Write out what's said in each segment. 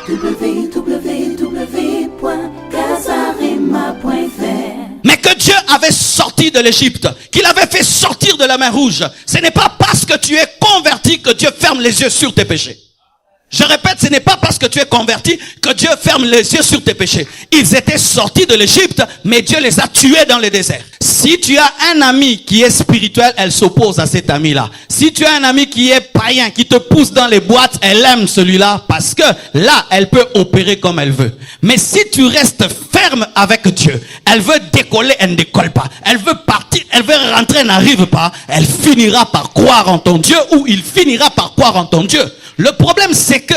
www.casarema.fr. Mais que Dieu avait sorti de l'Égypte, qu'il avait fait sortir de la mer Rouge, ce n'est pas parce que tu es converti que Dieu ferme les yeux sur tes péchés. Je répète, ce n'est pas parce que tu es converti que Dieu ferme les yeux sur tes péchés. Ils étaient sortis de l'Égypte, mais Dieu les a tués dans le désert. Si tu as un ami qui est spirituel, elle s'oppose à cet ami-là. Si tu as un ami qui est païen, qui te pousse dans les boîtes, elle aime celui-là parce que là, elle peut opérer comme elle veut. Mais si tu restes ferme avec Dieu, elle veut décoller, elle ne décolle pas. Elle veut partir, elle veut rentrer, elle n'arrive pas. Elle finira par croire en ton Dieu ou il finira par croire en ton Dieu. Le problème, c'est que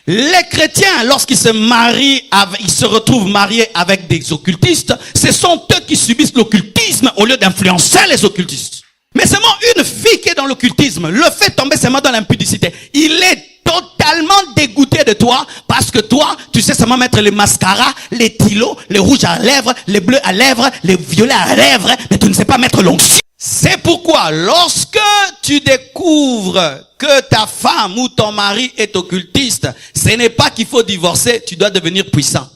les chrétiens, lorsqu'ils se marient, ils se retrouvent mariés avec des occultistes, ce sont eux qui subissent l'occultisme au lieu d'influencer les occultistes. Mais seulement une fille qui est dans l'occultisme le fait tomber seulement dans l'impudicité. Il est totalement dégoûté de toi parce que toi, tu sais seulement mettre les mascaras, les stylos, les rouges à lèvres, les bleus à lèvres, les violets à lèvres, mais tu ne sais pas mettre l'onction. C'est pourquoi, lorsque tu découvres que ta femme ou ton mari est occultiste, ce n'est pas qu'il faut divorcer, tu dois devenir puissant.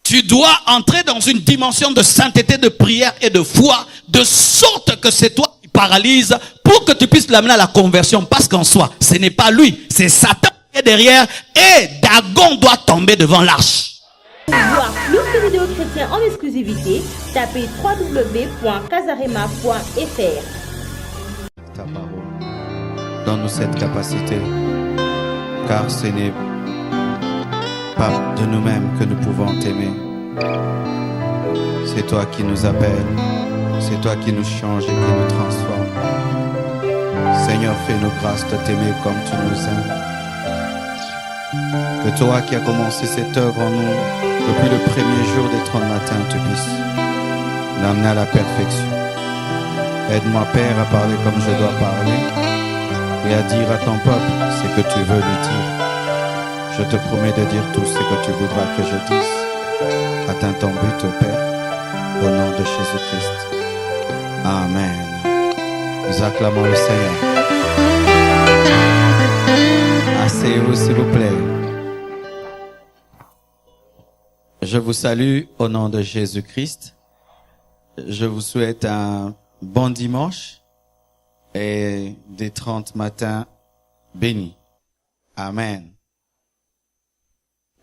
Tu dois entrer dans une dimension de sainteté, de prière et de foi, de sorte que c'est toi qui paralyse pour que tu puisses l'amener à la conversion. Parce qu'en soi, ce n'est pas lui, c'est Satan qui est derrière et Dagon doit tomber devant l'arche. Pour voir plus de vidéos chrétiennes en exclusivité, tapez www.casarema.fr. Ta parole. Donne-nous cette capacité, car ce n'est pas de nous-mêmes que nous pouvons t'aimer. C'est toi qui nous appelles, c'est toi qui nous change et qui nous transforme. Seigneur, fais-nous grâce de t'aimer comme tu nous aimes. Que toi qui as commencé cette œuvre en nous depuis le premier jour des 30 matins, tu puisses l'amener à la perfection. Aide-moi, Père, à parler comme je dois parler et à dire à ton peuple ce que tu veux lui dire. Je te promets de dire tout ce que tu voudras que je dise. Atteins ton but, Père, au nom de Jésus-Christ. Amen. Nous acclamons le Seigneur. Asseyez-vous, s'il vous plaît. Je vous salue au nom de Jésus-Christ. Je vous souhaite un bon dimanche et des 30 matins bénis. Amen.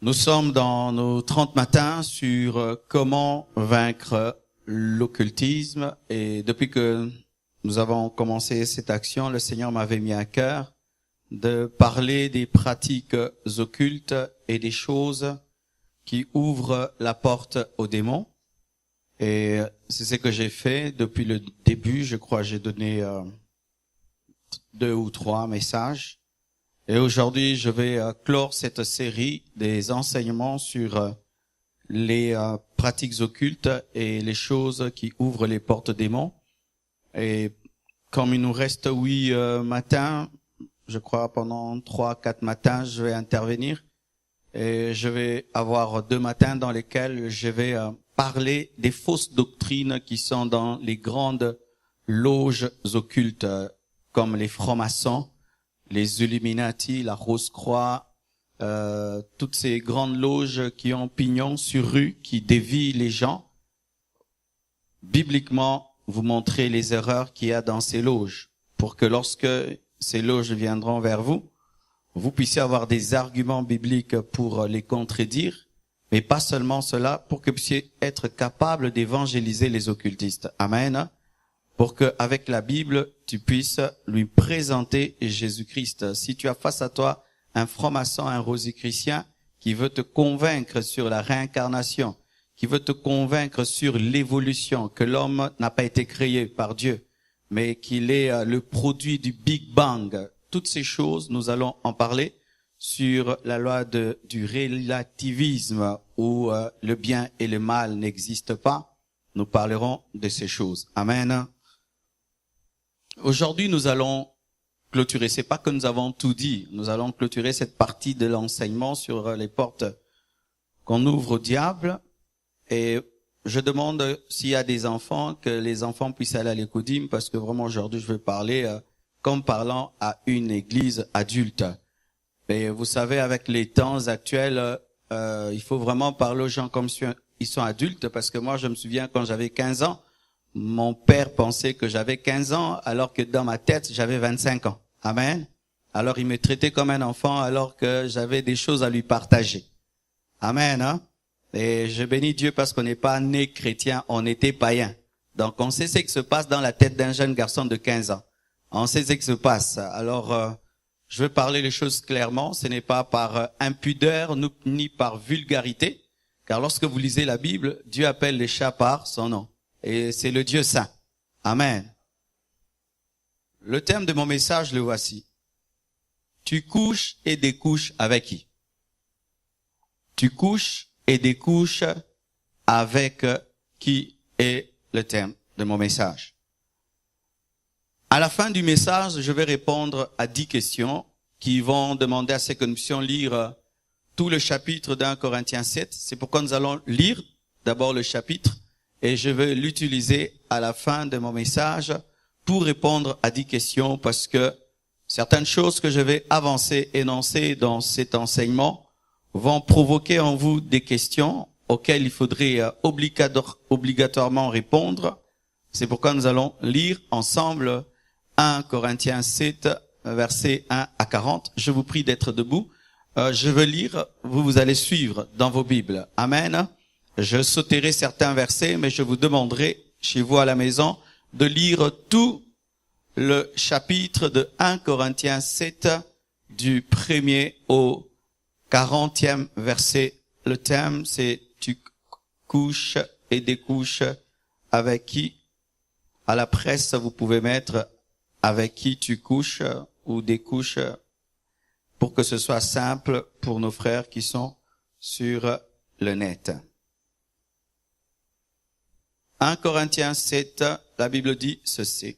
Nous sommes dans nos 30 matins sur comment vaincre l'occultisme et depuis que nous avons commencé cette action, le Seigneur m'avait mis à cœur de parler des pratiques occultes et des choses qui ouvrent la porte aux démons. Et c'est ce que j'ai fait depuis le début. Je crois que j'ai donné 2 ou 3 messages. Et aujourd'hui, je vais clore cette série des enseignements sur les pratiques occultes et les choses qui ouvrent les portes aux démons. Et comme il nous reste 8 matins, je crois pendant 3-4 matins, je vais intervenir. Et je vais avoir 2 matins dans lesquels je vais parler des fausses doctrines qui sont dans les grandes loges occultes, comme les francs-maçons, les Illuminati, la Rose-Croix, toutes ces grandes loges qui ont pignon sur rue, qui dévient les gens. Bibliquement, vous montrez les erreurs qu'il y a dans ces loges, pour que lorsque ces loges viendront vers vous, vous puissiez avoir des arguments bibliques pour les contredire, mais pas seulement cela, pour que vous puissiez être capable d'évangéliser les occultistes. Amen. Pour que, avec la Bible, tu puisses lui présenter Jésus-Christ. Si tu as face à toi un franc-maçon, un rosicrucien, qui veut te convaincre sur la réincarnation, qui veut te convaincre sur l'évolution, que l'homme n'a pas été créé par Dieu, mais qu'il est le produit du Big Bang. Toutes ces choses, nous allons en parler sur la loi du relativisme où le bien et le mal n'existent pas. Nous parlerons de ces choses. Amen. Aujourd'hui, nous allons clôturer. C'est pas que nous avons tout dit. Nous allons clôturer cette partie de l'enseignement sur les portes qu'on ouvre au diable. Et je demande s'il y a des enfants, que les enfants puissent aller à l'écoudim, parce que vraiment aujourd'hui, je vais parler comme parlant à une église adulte. Et vous savez, avec les temps actuels, il faut vraiment parler aux gens comme si ils sont adultes, parce que moi, je me souviens quand j'avais 15 ans, mon père pensait que j'avais 15 ans, alors que dans ma tête, j'avais 25 ans. Amen. Alors, il me traitait comme un enfant, alors que j'avais des choses à lui partager. Amen, hein. Et je bénis Dieu parce qu'on n'est pas né chrétien, on était païen. Donc, on sait ce qui se passe dans la tête d'un jeune garçon de 15 ans. On sait ce qui se passe. Alors, je veux parler les choses clairement. Ce n'est pas par impudeur ni par vulgarité. Car lorsque vous lisez la Bible, Dieu appelle les chats par son nom. Et c'est le Dieu saint. Amen. Le thème de mon message, le voici. Tu couches et découches avec qui? Tu couches et découches avec qui est le thème de mon message. À la fin du message, je vais répondre à 10 questions qui vont demander à ce que nous puissions lire tout le chapitre d'1 Corinthiens 7. C'est pourquoi nous allons lire d'abord le chapitre et je vais l'utiliser à la fin de mon message pour répondre à 10 questions parce que certaines choses que je vais avancer, énoncer dans cet enseignement vont provoquer en vous des questions auxquelles il faudrait obligatoirement répondre. C'est pourquoi nous allons lire ensemble 1 Corinthiens 7, versets 1 à 40. Je vous prie d'être debout. Je veux lire, vous allez suivre dans vos Bibles. Amen. Je sauterai certains versets, mais je vous demanderai, chez vous à la maison, de lire tout le chapitre de 1 Corinthiens 7, du 1er au 40e verset. Le thème, c'est « Tu couches et découches avec qui ?» À la presse, vous pouvez mettre « Avec qui tu couches » ou « découches » pour que ce soit simple pour nos frères qui sont sur le net. 1 Corinthiens 7, la Bible dit ceci.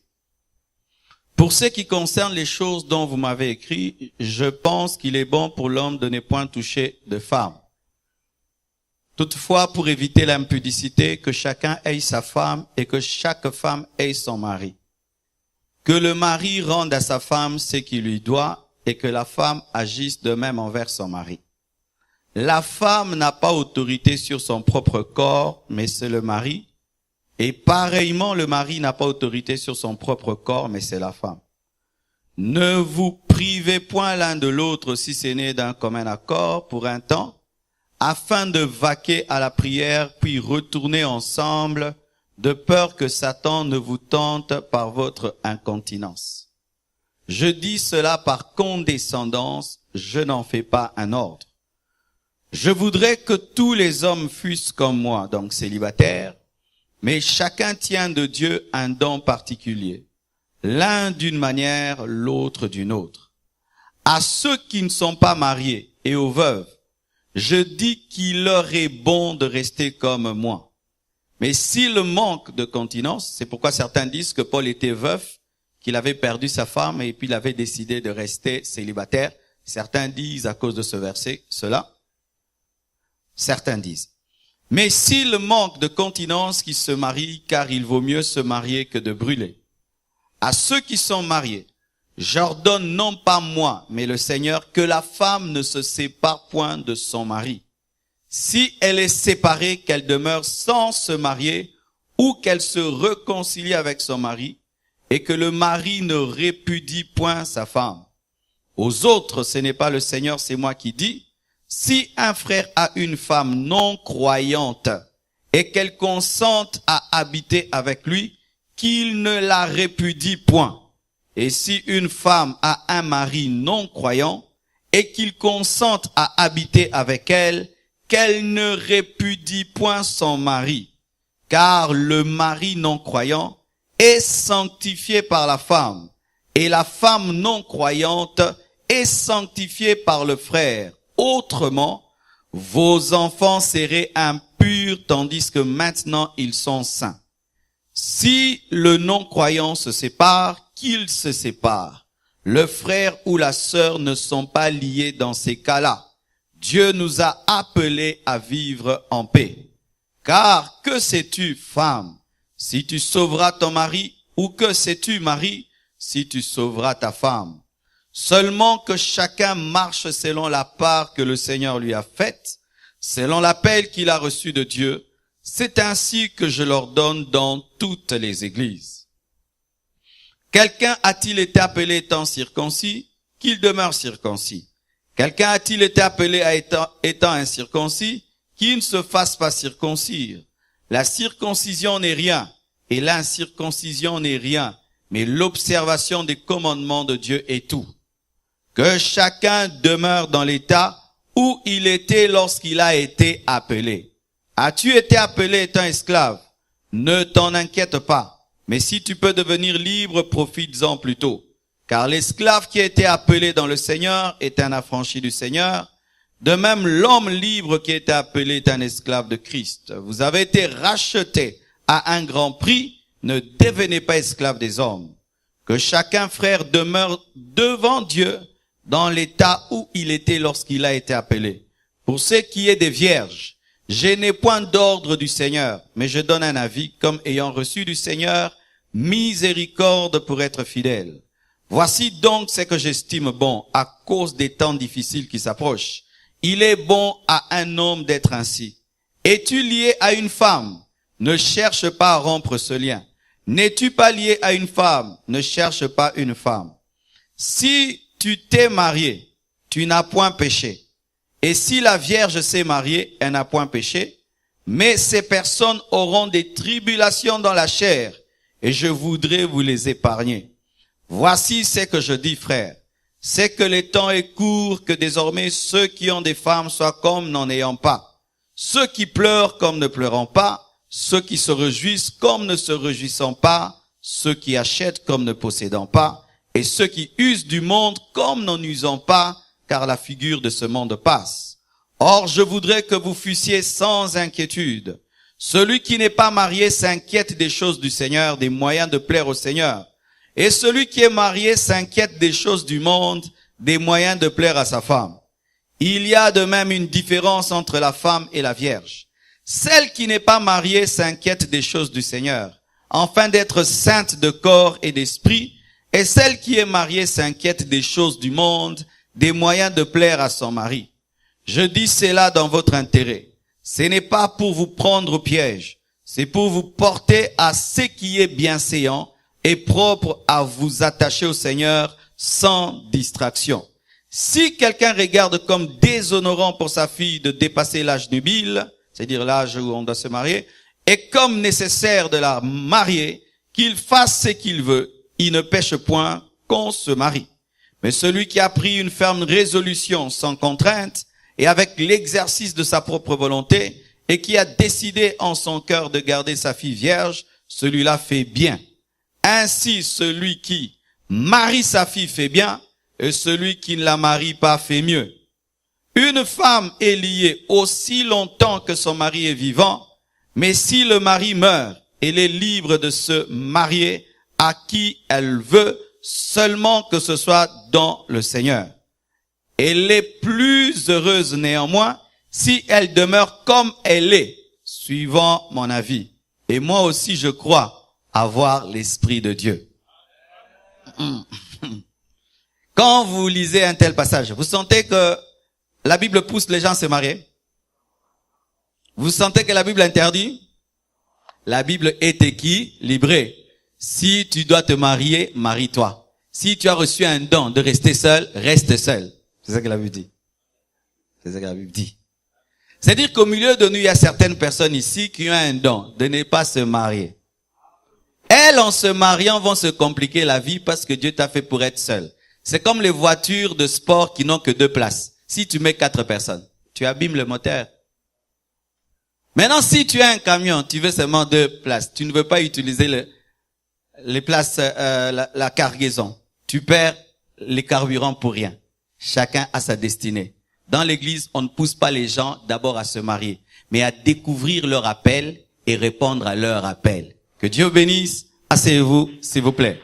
Pour ce qui concerne les choses dont vous m'avez écrit, je pense qu'il est bon pour l'homme de ne point toucher de femme. Toutefois, pour éviter l'impudicité, que chacun ait sa femme et que chaque femme ait son mari. Que le mari rende à sa femme ce qu'il lui doit et que la femme agisse de même envers son mari. La femme n'a pas autorité sur son propre corps, mais c'est le mari. Et pareillement, le mari n'a pas autorité sur son propre corps, mais c'est la femme. Ne vous privez point l'un de l'autre si ce n'est d'un commun accord pour un temps, afin de vaquer à la prière, puis retourner ensemble, de peur que Satan ne vous tente par votre incontinence. Je dis cela par condescendance, je n'en fais pas un ordre. Je voudrais que tous les hommes fussent comme moi, donc célibataires, mais chacun tient de Dieu un don particulier, l'un d'une manière, l'autre d'une autre. À ceux qui ne sont pas mariés et aux veuves, je dis qu'il leur est bon de rester comme moi. Mais s'il manque de continence, c'est pourquoi certains disent que Paul était veuf, qu'il avait perdu sa femme et puis il avait décidé de rester célibataire. Certains disent à cause de ce verset cela. Certains disent. Mais s'il manque de continence, qu'il se marie, car il vaut mieux se marier que de brûler. À ceux qui sont mariés, j'ordonne non pas moi, mais le Seigneur, que la femme ne se sépare point de son mari. Si elle est séparée, qu'elle demeure sans se marier, ou qu'elle se réconcilie avec son mari, et que le mari ne répudie point sa femme. Aux autres, ce n'est pas le Seigneur, c'est moi qui dis. Si un frère a une femme non croyante et qu'elle consente à habiter avec lui, qu'il ne la répudie point. Et si une femme a un mari non croyant et qu'il consente à habiter avec elle, qu'elle ne répudie point son mari. Car le mari non croyant est sanctifié par la femme et la femme non croyante est sanctifiée par le frère. Autrement, vos enfants seraient impurs tandis que maintenant ils sont saints. Si le non-croyant se sépare, qu'il se sépare. Le frère ou la sœur ne sont pas liés dans ces cas-là. Dieu nous a appelés à vivre en paix. Car que sais-tu, femme, si tu sauveras ton mari, ou que sais-tu, mari, si tu sauveras ta femme? Seulement que chacun marche selon la part que le Seigneur lui a faite, selon l'appel qu'il a reçu de Dieu. C'est ainsi que je l'ordonne dans toutes les églises. Quelqu'un a-t-il été appelé étant circoncis? Qu'il demeure circoncis. Quelqu'un a-t-il été appelé étant incirconcis? Qu'il ne se fasse pas circoncire. La circoncision n'est rien, et l'incirconcision n'est rien, mais l'observation des commandements de Dieu est tout. Que chacun demeure dans l'état où il était lorsqu'il a été appelé. As-tu été appelé étant esclave? Ne t'en inquiète pas, mais si tu peux devenir libre, profites-en plutôt. Car l'esclave qui a été appelé dans le Seigneur est un affranchi du Seigneur. De même, l'homme libre qui a été appelé est un esclave de Christ. Vous avez été rachetés à un grand prix. Ne devenez pas esclaves des hommes. Que chacun, frère, demeure devant Dieu dans l'état où il était lorsqu'il a été appelé. Pour ce qui est des vierges, je n'ai point d'ordre du Seigneur, mais je donne un avis comme ayant reçu du Seigneur miséricorde pour être fidèle. Voici donc ce que j'estime bon à cause des temps difficiles qui s'approchent. Il est bon à un homme d'être ainsi. Es-tu lié à une femme? Ne cherche pas à rompre ce lien. N'es-tu pas lié à une femme? Ne cherche pas une femme. Si tu t'es marié, tu n'as point péché. Et si la Vierge s'est mariée, elle n'a point péché. Mais ces personnes auront des tribulations dans la chair, et je voudrais vous les épargner. Voici ce que je dis, frères. C'est que le temps est court, que désormais ceux qui ont des femmes soient comme n'en ayant pas. Ceux qui pleurent comme ne pleurant pas. Ceux qui se réjouissent comme ne se réjouissant pas. Ceux qui achètent comme ne possédant pas. Et ceux qui usent du monde comme n'en usant pas, car la figure de ce monde passe. Or, je voudrais que vous fussiez sans inquiétude. Celui qui n'est pas marié s'inquiète des choses du Seigneur, des moyens de plaire au Seigneur. Et celui qui est marié s'inquiète des choses du monde, des moyens de plaire à sa femme. Il y a de même une différence entre la femme et la vierge. Celle qui n'est pas mariée s'inquiète des choses du Seigneur, afin d'être sainte de corps et d'esprit, et celle qui est mariée s'inquiète des choses du monde, des moyens de plaire à son mari. Je dis cela dans votre intérêt. Ce n'est pas pour vous prendre au piège, c'est pour vous porter à ce qui est bienséant et propre à vous attacher au Seigneur sans distraction. Si quelqu'un regarde comme déshonorant pour sa fille de dépasser l'âge nubile, c'est-à-dire l'âge où on doit se marier, et comme nécessaire de la marier, qu'il fasse ce qu'il veut, il ne pêche point qu'on se marie. Mais celui qui a pris une ferme résolution sans contrainte et avec l'exercice de sa propre volonté et qui a décidé en son cœur de garder sa fille vierge, celui-là fait bien. Ainsi, celui qui marie sa fille fait bien et celui qui ne la marie pas fait mieux. Une femme est liée aussi longtemps que son mari est vivant, mais si le mari meurt, elle est libre de se marier à qui elle veut, seulement que ce soit dans le Seigneur. Elle est plus heureuse néanmoins si elle demeure comme elle est, suivant mon avis. Et moi aussi je crois avoir l'Esprit de Dieu. Quand vous lisez un tel passage, vous sentez que la Bible pousse les gens à se marier? Vous sentez que la Bible interdit? La Bible est équilibrée. Si tu dois te marier, marie-toi. Si tu as reçu un don de rester seul, reste seul. C'est ça que la Bible dit. C'est ça que la Bible dit. C'est-à-dire qu'au milieu de nous, il y a certaines personnes ici qui ont un don de ne pas se marier. Elles, en se mariant, vont se compliquer la vie parce que Dieu t'a fait pour être seul. C'est comme les voitures de sport qui n'ont que 2 places. Si tu mets 4 personnes, tu abîmes le moteur. Maintenant, si tu as un camion, tu veux seulement 2 places. Tu ne veux pas utiliser les places, la cargaison. Tu perds les carburants pour rien. Chacun a sa destinée. Dans l'église, on ne pousse pas les gens d'abord à se marier, mais à découvrir leur appel et répondre à leur appel. Que Dieu bénisse. Asseyez-vous, s'il vous plaît.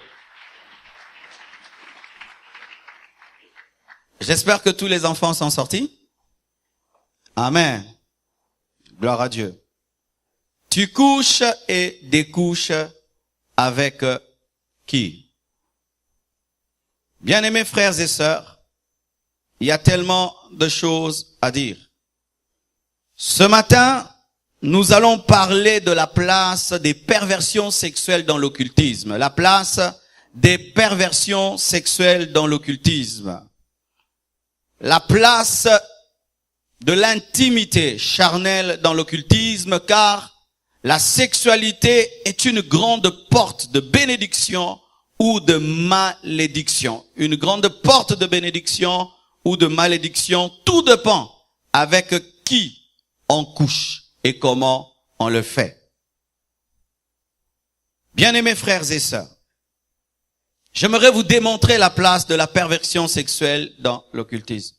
J'espère que tous les enfants sont sortis. Amen. Gloire à Dieu. Tu couches et découches avec qui? Bien-aimés frères et sœurs, il y a tellement de choses à dire. Ce matin, nous allons parler de la place des perversions sexuelles dans l'occultisme. La place des perversions sexuelles dans l'occultisme. La place de l'intimité charnelle dans l'occultisme, car la sexualité est une grande porte de bénédiction ou de malédiction. Une grande porte de bénédiction ou de malédiction, tout dépend avec qui on couche et comment on le fait. Bien-aimés frères et sœurs, j'aimerais vous démontrer la place de la perversion sexuelle dans l'occultisme.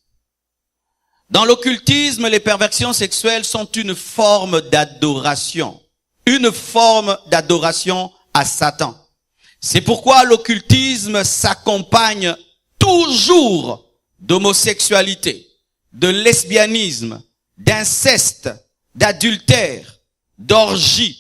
Dans l'occultisme, les perversions sexuelles sont une forme d'adoration. Une forme d'adoration à Satan. C'est pourquoi l'occultisme s'accompagne toujours d'homosexualité, de lesbianisme, d'inceste, d'adultère, d'orgie,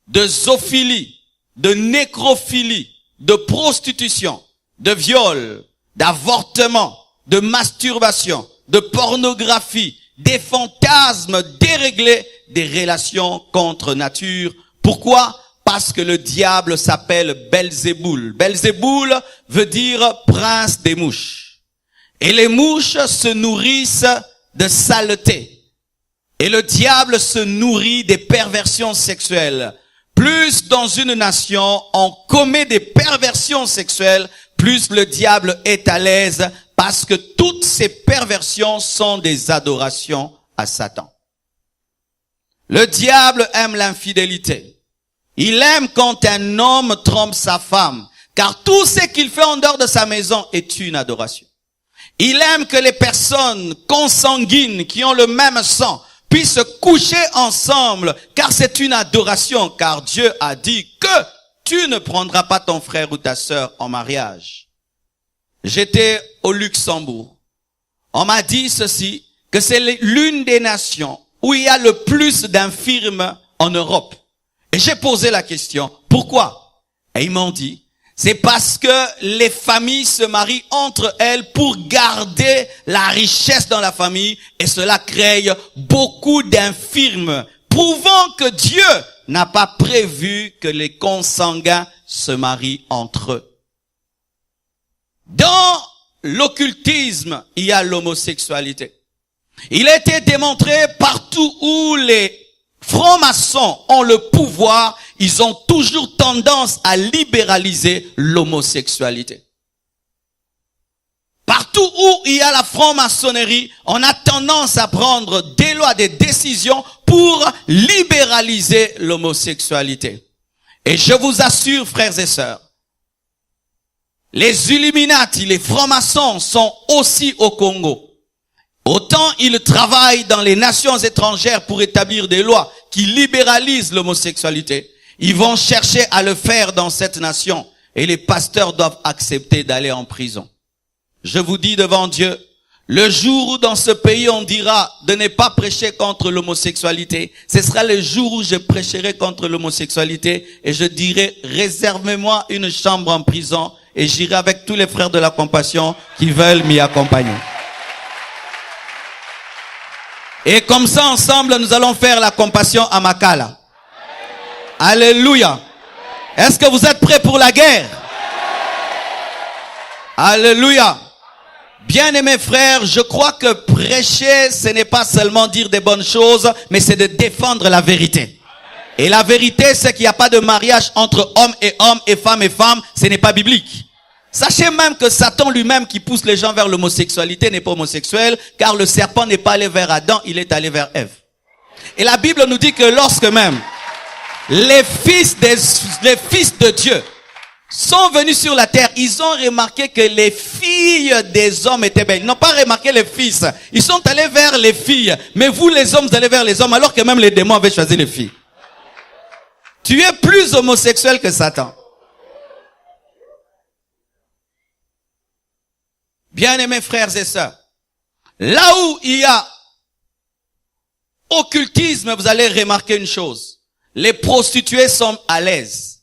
de zoophilie, de nécrophilie, de prostitution, de viol, d'avortement, de masturbation, de pornographie, des fantasmes déréglés, des relations contre nature. Pourquoi? Parce que le diable s'appelle Belzéboul. Belzéboul veut dire prince des mouches. Et les mouches se nourrissent de saleté. Et le diable se nourrit des perversions sexuelles. Plus dans une nation on commet des perversions sexuelles, plus le diable est à l'aise, parce que toutes ces perversions sont des adorations à Satan. Le diable aime l'infidélité. Il aime quand un homme trompe sa femme, car tout ce qu'il fait en dehors de sa maison est une adoration. Il aime que les personnes consanguines qui ont le même sang puissent coucher ensemble, car c'est une adoration, car Dieu a dit que tu ne prendras pas ton frère ou ta sœur en mariage. J'étais au Luxembourg. On m'a dit ceci, que c'est l'une des nations où il y a le plus d'infirmes en Europe. Et j'ai posé la question, pourquoi? Et ils m'ont dit, c'est parce que les familles se marient entre elles pour garder la richesse dans la famille, et cela crée beaucoup d'infirmes, prouvant que Dieu n'a pas prévu que les consanguins se marient entre eux. Dans l'occultisme, il y a l'homosexualité. Il a été démontré partout où les francs-maçons ont le pouvoir, ils ont toujours tendance à libéraliser l'homosexualité. Partout où il y a la franc-maçonnerie, on a tendance à prendre des lois, des décisions pour libéraliser l'homosexualité. Et je vous assure, frères et sœurs, les Illuminati, les francs-maçons sont aussi au Congo. Autant ils travaillent dans les nations étrangères pour établir des lois qui libéralisent l'homosexualité, ils vont chercher à le faire dans cette nation et les pasteurs doivent accepter d'aller en prison. Je vous dis devant Dieu, le jour où dans ce pays on dira de ne pas prêcher contre l'homosexualité, ce sera le jour où je prêcherai contre l'homosexualité et je dirai réservez-moi une chambre en prison et j'irai avec tous les frères de la compassion qui veulent m'y accompagner. Et comme ça, ensemble, nous allons faire la compassion à Makala. Alléluia. Est-ce que vous êtes prêts pour la guerre? Alléluia. Bien-aimés frères, je crois que prêcher, ce n'est pas seulement dire des bonnes choses, mais c'est de défendre la vérité. Et la vérité, c'est qu'il n'y a pas de mariage entre homme, et femme, ce n'est pas biblique. Sachez même que Satan lui-même qui pousse les gens vers l'homosexualité n'est pas homosexuel, car le serpent n'est pas allé vers Adam, il est allé vers Ève. Et la Bible nous dit que lorsque même les fils de Dieu sont venus sur la terre, ils ont remarqué que les filles des hommes étaient belles. Ils n'ont pas remarqué les fils. Ils sont allés vers les filles. Mais vous les hommes, vous allez vers les hommes, alors que même les démons avaient choisi les filles. Tu es plus homosexuel que Satan. Bien-aimés frères et sœurs, là où il y a occultisme, vous allez remarquer une chose. Les prostituées sont à l'aise.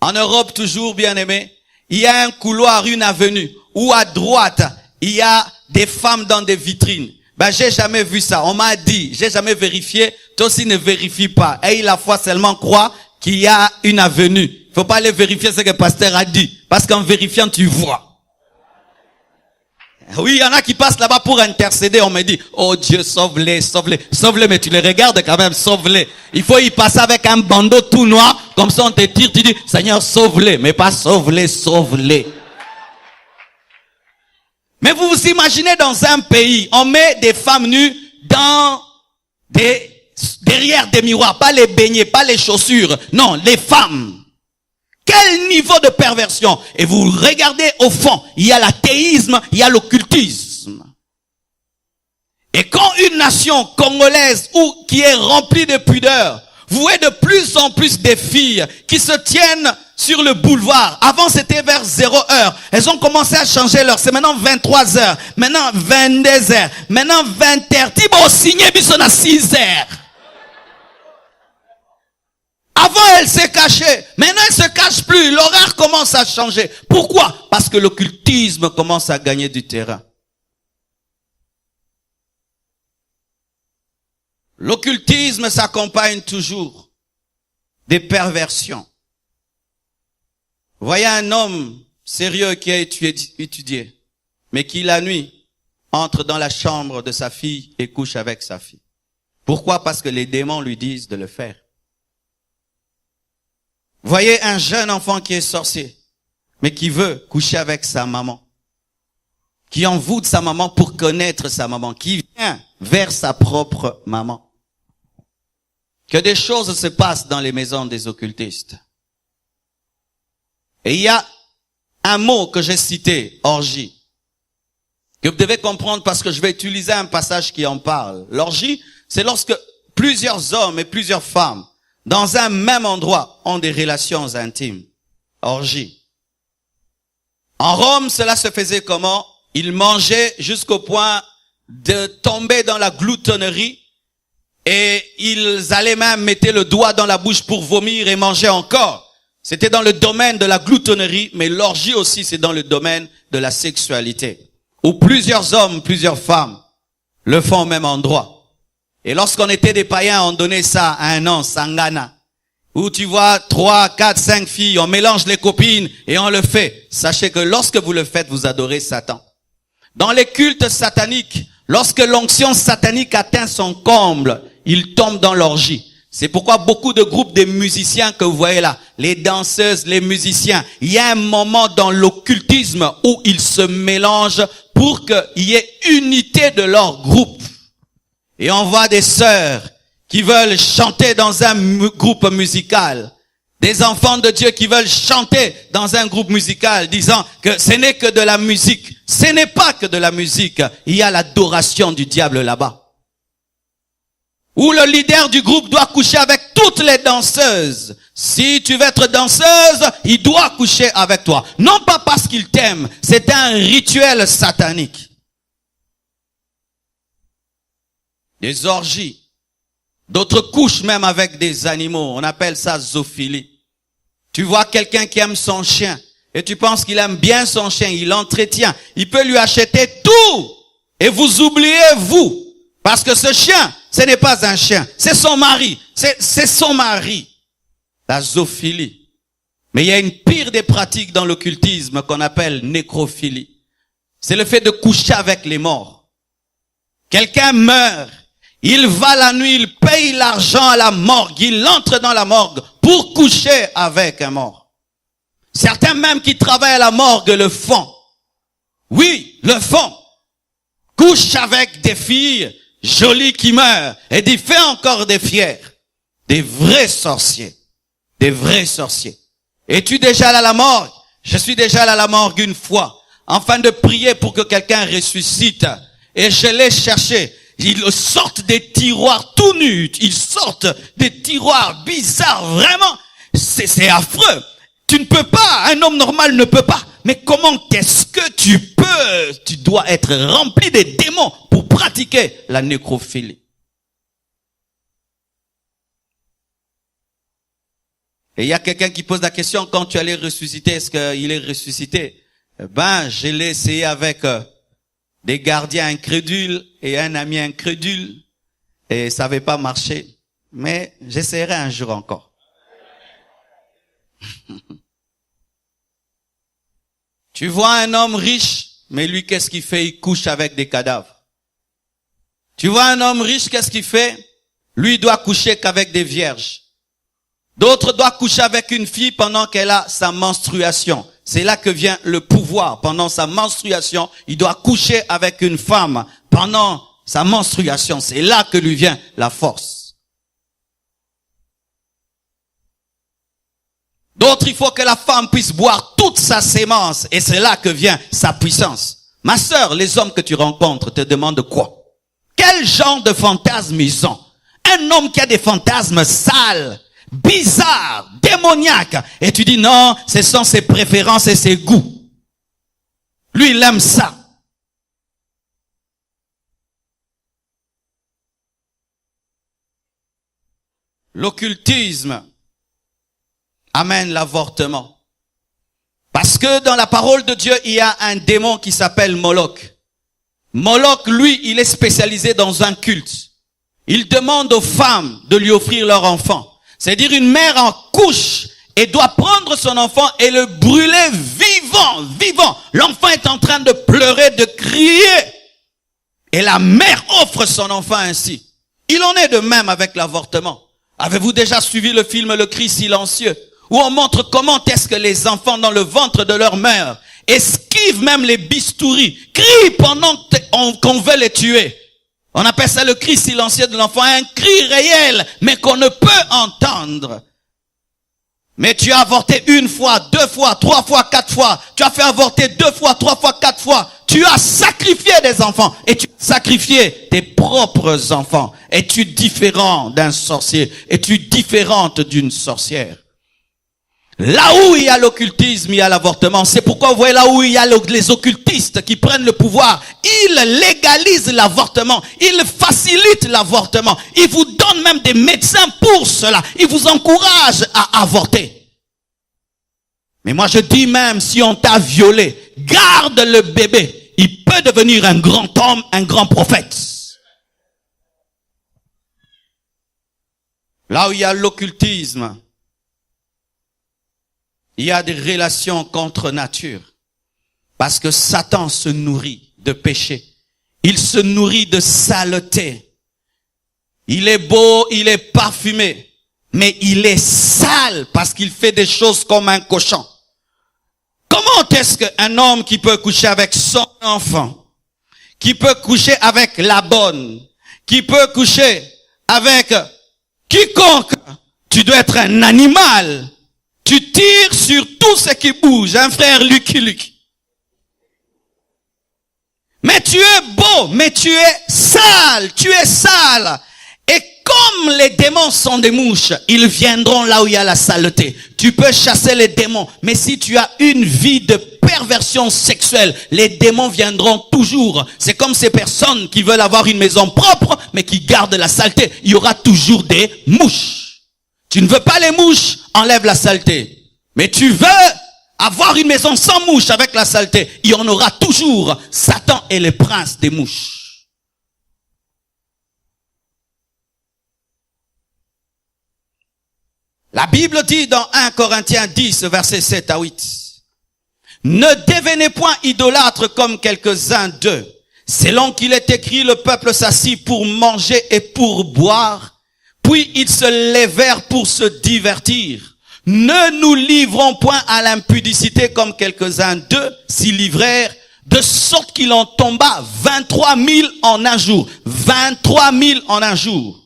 En Europe, toujours, bien-aimés, il y a un couloir, une avenue, où à droite, il y a des femmes dans des vitrines. Ben, j'ai jamais vu ça. On m'a dit, j'ai jamais vérifié. Toi aussi ne vérifie pas. Aie la foi seulement, crois qu'il y a une avenue. Faut pas aller vérifier ce que le pasteur a dit. Parce qu'en vérifiant, tu vois. Oui, il y en a qui passent là-bas pour intercéder. On me dit, oh Dieu, sauve-les, sauve-les. Sauve-les, mais tu les regardes quand même, sauve-les. Il faut y passer avec un bandeau tout noir. Comme ça, on te tire, tu dis, Seigneur, sauve-les. Mais pas sauve-les, sauve-les. Mais vous vous imaginez dans un pays, on met des femmes nues derrière des miroirs, pas les beignets, pas les chaussures. Non, les femmes. Quel niveau de perversion! Et vous regardez au fond, il y a l'athéisme, il y a l'occultisme. Et quand une nation congolaise ou qui est remplie de pudeur, vous voyez de plus en plus des filles qui se tiennent sur le boulevard. Avant, c'était vers 0h. Elles ont commencé à changer l'heure. C'est maintenant 23h. Maintenant, 22h. Maintenant, 20h. Thibaut signé bisona 6h. Avant, elle s'est cachée. Maintenant, elle se cache plus. L'horaire commence à changer. Pourquoi? Parce que l'occultisme commence à gagner du terrain. L'occultisme s'accompagne toujours des perversions. Voyez un homme sérieux qui a étudié, mais qui la nuit entre dans la chambre de sa fille et couche avec sa fille. Pourquoi? Parce que les démons lui disent de le faire. Voyez un jeune enfant qui est sorcier, mais qui veut coucher avec sa maman, qui envoûte sa maman pour connaître sa maman, qui vient vers sa propre maman. Que des choses se passent dans les maisons des occultistes. Et il y a un mot que j'ai cité, orgie, que vous devez comprendre parce que je vais utiliser un passage qui en parle. L'orgie, c'est lorsque plusieurs hommes et plusieurs femmes, dans un même endroit, ont des relations intimes. Orgie. En Rome, cela se faisait comment? Ils mangeaient jusqu'au point de tomber dans la gloutonnerie et ils allaient même mettre le doigt dans la bouche pour vomir et manger encore. C'était dans le domaine de la gloutonnerie, mais l'orgie aussi, c'est dans le domaine de la sexualité, où plusieurs hommes, plusieurs femmes le font au même endroit. Et lorsqu'on était des païens, on donnait ça à un an, sangana, où tu vois 3, 4, 5 filles, on mélange les copines et on le fait. Sachez que lorsque vous le faites, vous adorez Satan. Dans les cultes sataniques, lorsque l'onction satanique atteint son comble, il tombe dans l'orgie. C'est pourquoi beaucoup de groupes de musiciens que vous voyez là, les danseuses, les musiciens, il y a un moment dans l'occultisme où ils se mélangent pour qu'il y ait unité de leur groupe. Et on voit des sœurs qui veulent chanter dans un groupe musical, des enfants de Dieu qui veulent chanter dans un groupe musical, disant que ce n'est que de la musique. Ce n'est pas que de la musique, il y a l'adoration du diable là-bas. Où le leader du groupe doit coucher avec toutes les danseuses. Si tu veux être danseuse, il doit coucher avec toi. Non pas parce qu'il t'aime, c'est un rituel satanique. Des orgies. D'autres couchent même avec des animaux. On appelle ça zoophilie. Tu vois quelqu'un qui aime son chien et tu penses qu'il aime bien son chien, il l'entretient. Il peut lui acheter tout et vous oubliez vous. Parce que ce chien, ce n'est pas un chien, c'est son mari. C'est son mari. La zoophilie. Mais il y a une pire des pratiques dans l'occultisme qu'on appelle nécrophilie. C'est le fait de coucher avec les morts. Quelqu'un meurt. Il va la nuit, il paye l'argent à la morgue, il entre dans la morgue pour coucher avec un mort. Certains même qui travaillent à la morgue le font. Oui, le font. Couche avec des filles jolies qui meurent et dit fais encore des fiers. Des vrais sorciers. Des vrais sorciers. Es-tu déjà allé à la morgue? Je suis déjà allé à la morgue une fois, afin de prier pour que quelqu'un ressuscite. Et je l'ai cherché. Ils sortent des tiroirs tout nus. Ils sortent des tiroirs bizarres. Vraiment, c'est affreux. Tu ne peux pas. Un homme normal ne peut pas. Mais comment est-ce que tu peux? Tu dois être rempli des démons pour pratiquer la nécrophilie. Et il y a quelqu'un qui pose la question, quand tu allais ressusciter, est-ce qu'il est ressuscité? Ben, je l'ai essayé avec des gardiens incrédules et un ami incrédule et ça n'avait pas marché. Mais j'essaierai un jour encore. Tu vois un homme riche, mais lui, qu'est-ce qu'il fait? Il couche avec des cadavres. Tu vois un homme riche, qu'est-ce qu'il fait? Lui, il doit coucher qu'avec des vierges. D'autres doivent coucher avec une fille pendant qu'elle a sa menstruation. C'est là que vient le pouvoir. Pendant sa menstruation, il doit coucher avec une femme. Pendant sa menstruation, c'est là que lui vient la force. D'autres, il faut que la femme puisse boire toute sa sémence. Et c'est là que vient sa puissance. Ma sœur, les hommes que tu rencontres te demandent quoi? Quel genre de fantasme ils ont? Un homme qui a des fantasmes sales, bizarres, démoniaques. Et tu dis non, ce sont ses préférences et ses goûts. Lui, il aime ça. L'occultisme amène l'avortement. Parce que dans la parole de Dieu, il y a un démon qui s'appelle Moloch. Moloch, lui, il est spécialisé dans un culte. Il demande aux femmes de lui offrir leur enfant. C'est-à-dire une mère en couche et doit prendre son enfant et le brûler vivant. L'enfant est en train de pleurer, de crier. Et la mère offre son enfant ainsi. Il en est de même avec l'avortement. Avez-vous déjà suivi le film Le Cri silencieux, où on montre comment est-ce que les enfants dans le ventre de leur mère esquivent même les bistouris, crient pendant qu'on veut les tuer. On appelle ça le cri silencieux de l'enfant, un cri réel, mais qu'on ne peut entendre. Mais tu as avorté une fois, 2 fois, 3 fois, 4 fois. Tu as fait avorter 2 fois, 3 fois, 4 fois. Tu as sacrifié des enfants. Et tu as sacrifié tes propres enfants. Es-tu différent d'un sorcier? Es-tu différente d'une sorcière? Là où il y a l'occultisme, il y a l'avortement. C'est pourquoi vous voyez là où il y a les occultistes qui prennent le pouvoir. Ils légalisent l'avortement. Ils facilitent l'avortement. Ils vous donnent même des médecins pour cela. Ils vous encouragent à avorter. Mais moi je dis même, si on t'a violé, garde le bébé. Il peut devenir un grand homme, un grand prophète. Là où il y a l'occultisme, il y a des relations contre nature. Parce que Satan se nourrit de péché. Il se nourrit de saleté. Il est beau, il est parfumé. Mais il est sale parce qu'il fait des choses comme un cochon. Comment est-ce qu'un homme qui peut coucher avec son enfant, qui peut coucher avec la bonne, qui peut coucher avec quiconque, tu dois être un animal. Tu tires sur tout ce qui bouge, un frère Lucky Luke. Mais tu es beau, mais tu es sale, Et comme les démons sont des mouches, ils viendront là où il y a la saleté. Tu peux chasser les démons, mais si tu as une vie de perversion sexuelle, les démons viendront toujours. C'est comme ces personnes qui veulent avoir une maison propre, mais qui gardent la saleté. Il y aura toujours des mouches. Tu ne veux pas les mouches, enlève la saleté. Mais tu veux avoir une maison sans mouches avec la saleté. Il y en aura toujours. Satan est le prince des mouches. La Bible dit dans 1 Corinthiens 10, versets 7 à 8. Ne devenez point idolâtres comme quelques-uns d'eux. Selon qu'il est écrit, le peuple s'assit pour manger et pour boire. Puis ils se levèrent pour se divertir. Ne nous livrons point à l'impudicité comme quelques-uns d'eux s'y livrèrent, de sorte qu'il en tomba 23 000 en un jour. 23 000 en un jour.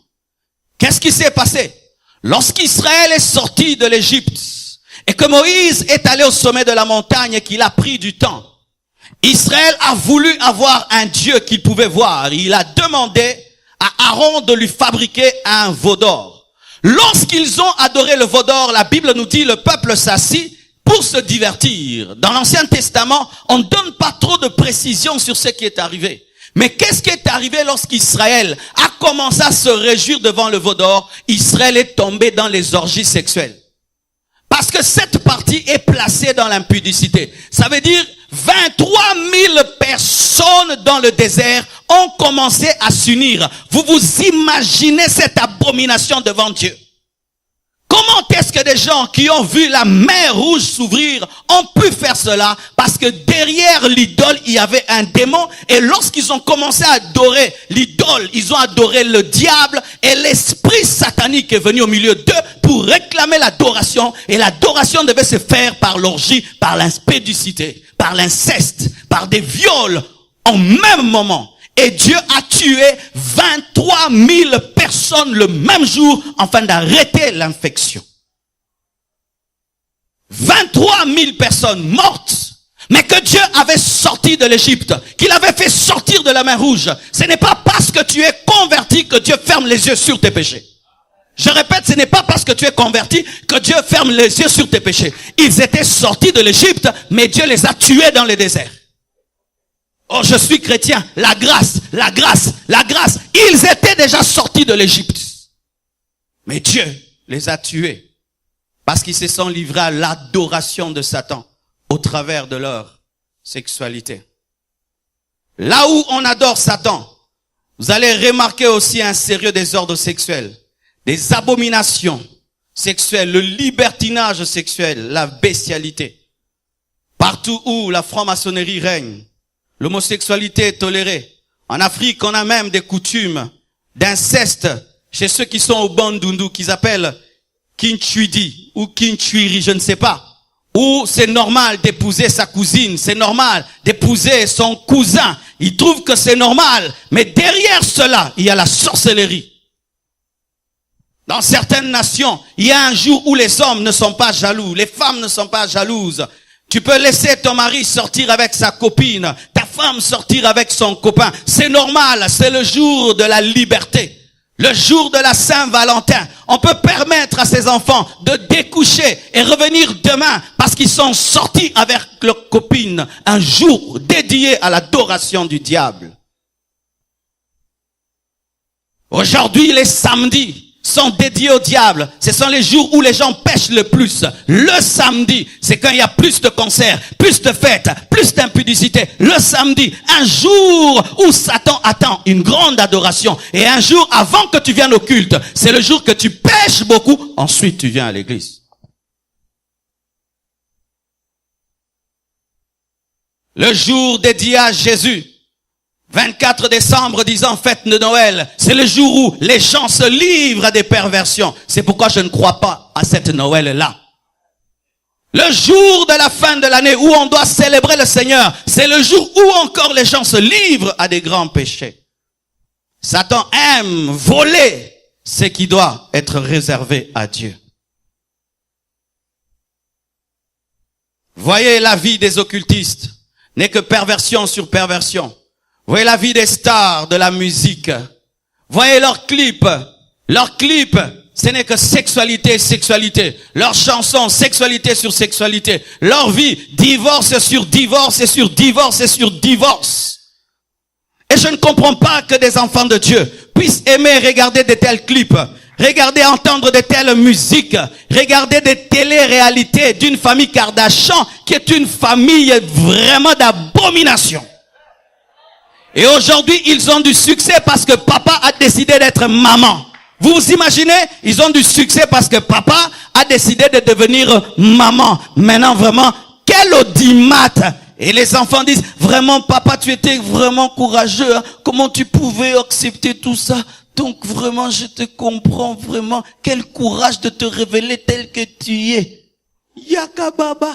Qu'est-ce qui s'est passé? Lorsqu'Israël est sorti de l'Égypte et que Moïse est allé au sommet de la montagne et qu'il a pris du temps, Israël a voulu avoir un Dieu qu'il pouvait voir. Il a demandé à Aaron de lui fabriquer un veau d'or. Lorsqu'ils ont adoré le veau d'or, la Bible nous dit le peuple s'assit pour se divertir. Dans l'Ancien Testament, on ne donne pas trop de précisions sur ce qui est arrivé. Mais qu'est-ce qui est arrivé lorsqu'Israël a commencé à se réjouir devant le veau d'or? Israël est tombé dans les orgies sexuelles. Parce que cette partie est placée dans l'impudicité. Ça veut dire, 23 000 personnes dans le désert ont commencé à s'unir. Vous vous imaginez cette abomination devant Dieu? Comment est-ce que des gens qui ont vu la mer rouge s'ouvrir ont pu faire cela? Parce que derrière l'idole, il y avait un démon. Et lorsqu'ils ont commencé à adorer l'idole, ils ont adoré le diable. Et l'esprit satanique est venu au milieu d'eux pour réclamer l'adoration. Et l'adoration devait se faire par l'orgie, par l'impudicité, par l'inceste, par des viols en même moment. Et Dieu a tué 23 000 personnes le même jour afin d'arrêter l'infection. 23 000 personnes mortes, mais que Dieu avait sorti de l'Égypte, qu'il avait fait sortir de la mer rouge. Ce n'est pas parce que tu es converti que Dieu ferme les yeux sur tes péchés. Je répète, ce n'est pas parce que tu es converti que Dieu ferme les yeux sur tes péchés. Ils étaient sortis de l'Égypte, mais Dieu les a tués dans le désert. Oh, je suis chrétien. La grâce, la grâce, la grâce. Ils étaient déjà sortis de l'Égypte. Mais Dieu les a tués parce qu'ils se sont livrés à l'adoration de Satan au travers de leur sexualité. Là où on adore Satan, vous allez remarquer aussi un sérieux désordre sexuel, des abominations sexuelles, le libertinage sexuel, la bestialité. Partout où la franc-maçonnerie règne, l'homosexualité est tolérée. En Afrique, on a même des coutumes d'inceste chez ceux qui sont au Bandundu, qu'ils appellent Kinchuidi ou Kinchuiri, je ne sais pas. Où c'est normal d'épouser sa cousine, c'est normal d'épouser son cousin. Ils trouvent que c'est normal, mais derrière cela, il y a la sorcellerie. Dans certaines nations, il y a un jour où les hommes ne sont pas jaloux, les femmes ne sont pas jalouses. Tu peux laisser ton mari sortir avec sa copine, ta femme sortir avec son copain. C'est normal, c'est le jour de la liberté. Le jour de la Saint-Valentin. On peut permettre à ses enfants de découcher et revenir demain parce qu'ils sont sortis avec leur copine. Un jour dédié à l'adoration du diable. Aujourd'hui, les samedis sont dédiés au diable. Ce sont les jours où les gens pêchent le plus. Le samedi, c'est quand il y a plus de concerts, plus de fêtes, plus d'impudicité. Le samedi, un jour où Satan attend une grande adoration. Et un jour avant que tu viennes au culte, c'est le jour que tu pêches beaucoup. Ensuite, tu viens à l'église. Le jour dédié à Jésus. 24 décembre, disant fête de Noël, c'est le jour où les gens se livrent à des perversions. C'est pourquoi je ne crois pas à cette Noël-là. Le jour de la fin de l'année où on doit célébrer le Seigneur, c'est le jour où encore les gens se livrent à des grands péchés. Satan aime voler ce qui doit être réservé à Dieu. Voyez, la vie des occultistes n'est que perversion sur perversion. Voyez la vie des stars de la musique. Voyez leurs clips. Leurs clips, ce n'est que sexualité, sexualité. Leurs chansons, sexualité sur sexualité. Leur vie, divorce sur divorce et sur divorce et sur divorce. Et je ne comprends pas que des enfants de Dieu puissent aimer regarder de tels clips, regarder, entendre de telles musiques, regarder des télé-réalités d'une famille Kardashian qui est une famille vraiment d'abomination. Et aujourd'hui, ils ont du succès parce que papa a décidé d'être maman. Vous vous imaginez? Ils ont du succès parce que papa a décidé de devenir maman. Maintenant, vraiment, quel audimat! Et les enfants disent, vraiment, papa, tu étais vraiment courageux. Hein? Comment tu pouvais accepter tout ça? Donc, vraiment, je te comprends vraiment. Quel courage de te révéler tel que tu es. Yaka baba.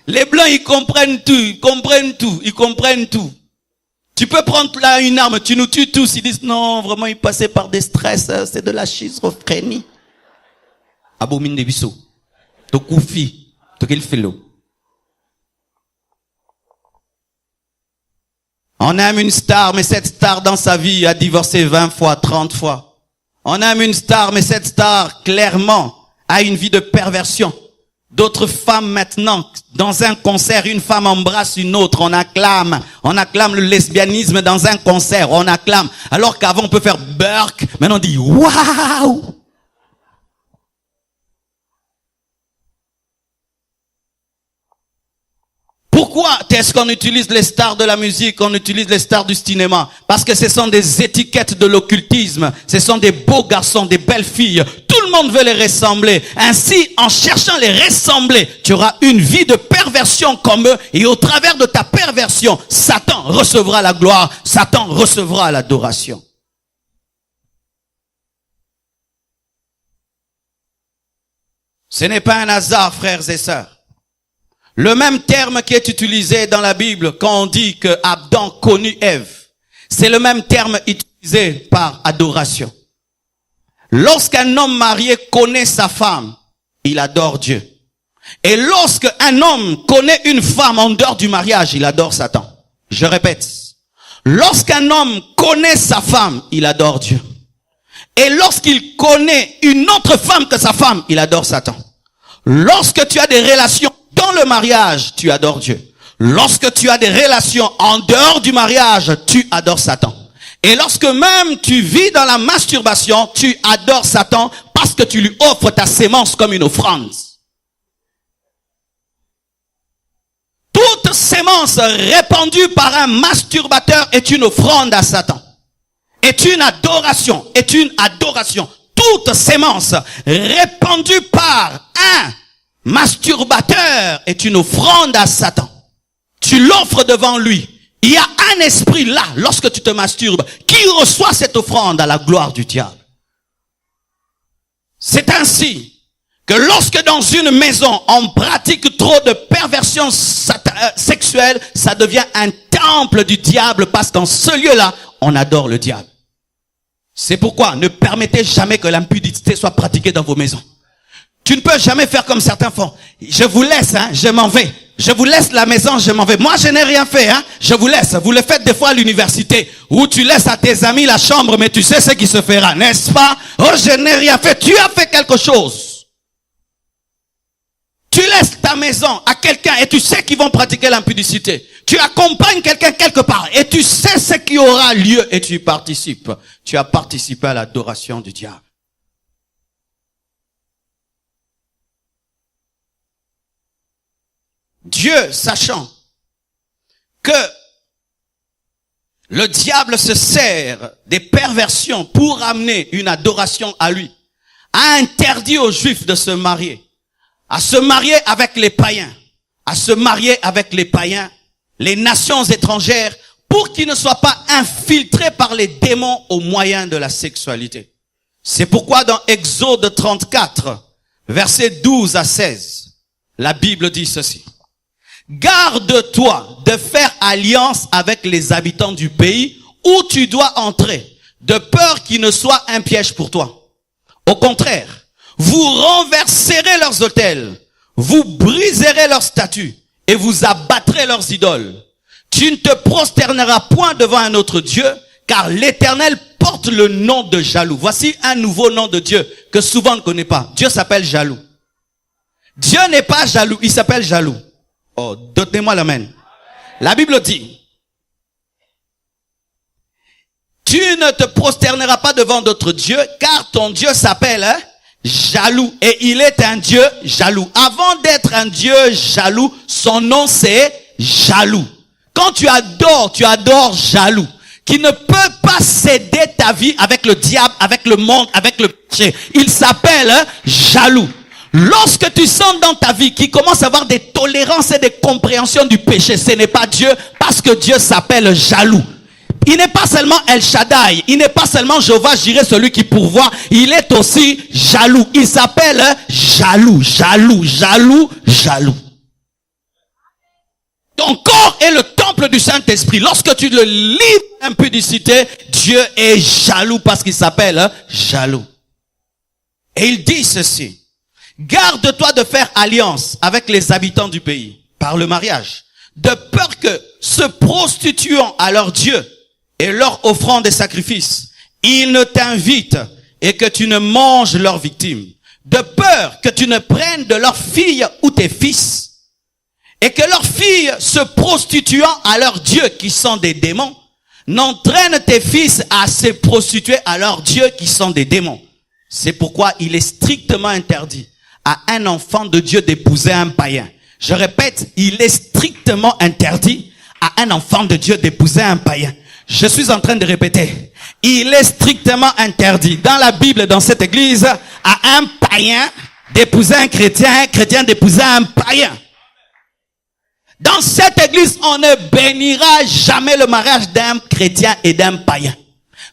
Les blancs, ils comprennent tout, ils comprennent tout, ils comprennent tout. Tu peux prendre là une arme, tu nous tues tous. Ils disent, non, vraiment, ils passaient par des stress, c'est de la schizophrénie. Abomine de biso. Tokoufi. Tokel felo. On aime une star, mais cette star dans sa vie a divorcé 20 fois, 30 fois. On aime une star, mais cette star, clairement, a une vie de perversion. D'autres femmes maintenant, dans un concert, une femme embrasse une autre, on acclame le lesbianisme dans un concert, on acclame. Alors qu'avant on peut faire burk, maintenant on dit waouh. Pourquoi est-ce qu'on utilise les stars de la musique, on utilise les stars du cinéma? Parce que ce sont des étiquettes de l'occultisme. Ce sont des beaux garçons, des belles filles. Tout le monde veut les ressembler. Ainsi, en cherchant à les ressembler, tu auras une vie de perversion comme eux. Et au travers de ta perversion, Satan recevra la gloire. Satan recevra l'adoration. Ce n'est pas un hasard, frères et sœurs. Le même terme qui est utilisé dans la Bible quand on dit que Adam connut Ève, c'est le même terme utilisé par adoration. Lorsqu'un homme marié connaît sa femme, il adore Dieu. Et lorsqu'un homme connaît une femme en dehors du mariage, il adore Satan. Je répète. Lorsqu'un homme connaît sa femme, il adore Dieu. Et lorsqu'il connaît une autre femme que sa femme, il adore Satan. Lorsque tu as des relations dans le mariage, tu adores Dieu. Lorsque tu as des relations en dehors du mariage, tu adores Satan. Et lorsque même tu vis dans la masturbation, tu adores Satan parce que tu lui offres ta sémence comme une offrande. Toute sémence répandue par un masturbateur est une offrande à Satan. Est une adoration. Est une adoration. Toute sémence répandue par un masturbateur est une offrande à Satan. Tu l'offres devant lui. Il y a un esprit là, lorsque tu te masturbes, qui reçoit cette offrande à la gloire du diable. C'est ainsi que lorsque dans une maison, on pratique trop de perversion sexuelle, ça devient un temple du diable parce qu'en ce lieu-là, on adore le diable. C'est pourquoi ne permettez jamais que l'impudicité soit pratiquée dans vos maisons. Tu ne peux jamais faire comme certains font. Je vous laisse, je m'en vais. Je vous laisse la maison, je m'en vais. Moi, je n'ai rien fait, je vous laisse. Vous le faites des fois à l'université, où tu laisses à tes amis la chambre, mais tu sais ce qui se fera, n'est-ce pas? Oh, je n'ai rien fait. Tu as fait quelque chose. Tu laisses ta maison à quelqu'un et tu sais qu'ils vont pratiquer l'impudicité. Tu accompagnes quelqu'un quelque part et tu sais ce qui aura lieu et tu y participes. Tu as participé à l'adoration du diable. Dieu, sachant que le diable se sert des perversions pour amener une adoration à lui, a interdit aux Juifs de se marier, à se marier avec les païens, à se marier avec les païens, les nations étrangères, pour qu'ils ne soient pas infiltrés par les démons au moyen de la sexualité. C'est pourquoi dans Exode 34, versets 12 à 16, la Bible dit ceci. Garde-toi de faire alliance avec les habitants du pays où tu dois entrer, de peur qu'il ne soit un piège pour toi. Au contraire, vous renverserez leurs autels, vous briserez leurs statues et vous abattrez leurs idoles. Tu ne te prosterneras point devant un autre Dieu, car l'Éternel porte le nom de jaloux. Voici un nouveau nom de Dieu que souvent on ne connaît pas. Dieu s'appelle jaloux. Dieu n'est pas jaloux, il s'appelle jaloux. Oh, donnez-moi l'amen. La Bible dit, tu ne te prosterneras pas devant d'autres dieux, car ton Dieu s'appelle jaloux. Et il est un Dieu jaloux. Avant d'être un Dieu jaloux, son nom c'est jaloux. Quand tu adores jaloux, qui ne peut pas céder ta vie avec le diable, avec le monde, avec le péché. Il s'appelle jaloux. Lorsque tu sens dans ta vie qu'il commence à avoir des tolérances et des compréhensions du péché, ce n'est pas Dieu, parce que Dieu s'appelle jaloux. Il n'est pas seulement El Shaddai, il n'est pas seulement Jéhovah Jireh, celui qui pourvoit, il est aussi jaloux. Il s'appelle jaloux, jaloux, jaloux, jaloux. Ton corps est le temple du Saint-Esprit. Lorsque tu le livres l'impudicité, Dieu est jaloux parce qu'il s'appelle jaloux. Et il dit ceci. Garde-toi de faire alliance avec les habitants du pays par le mariage, de peur que, se prostituant à leur Dieu et leur offrant des sacrifices, ils ne t'invitent et que tu ne manges leurs victimes, de peur que tu ne prennes de leurs filles ou tes fils, et que leurs filles, se prostituant à leurs dieux qui sont des démons, n'entraînent tes fils à se prostituer à leurs dieux qui sont des démons. C'est pourquoi il est strictement interdit à un enfant de Dieu d'épouser un païen. Je répète, il est strictement interdit à un enfant de Dieu d'épouser un païen. Je suis en train de répéter. Il est strictement interdit dans la Bible, dans cette église, à un païen d'épouser un chrétien d'épouser un païen. Dans cette église, on ne bénira jamais le mariage d'un chrétien et d'un païen.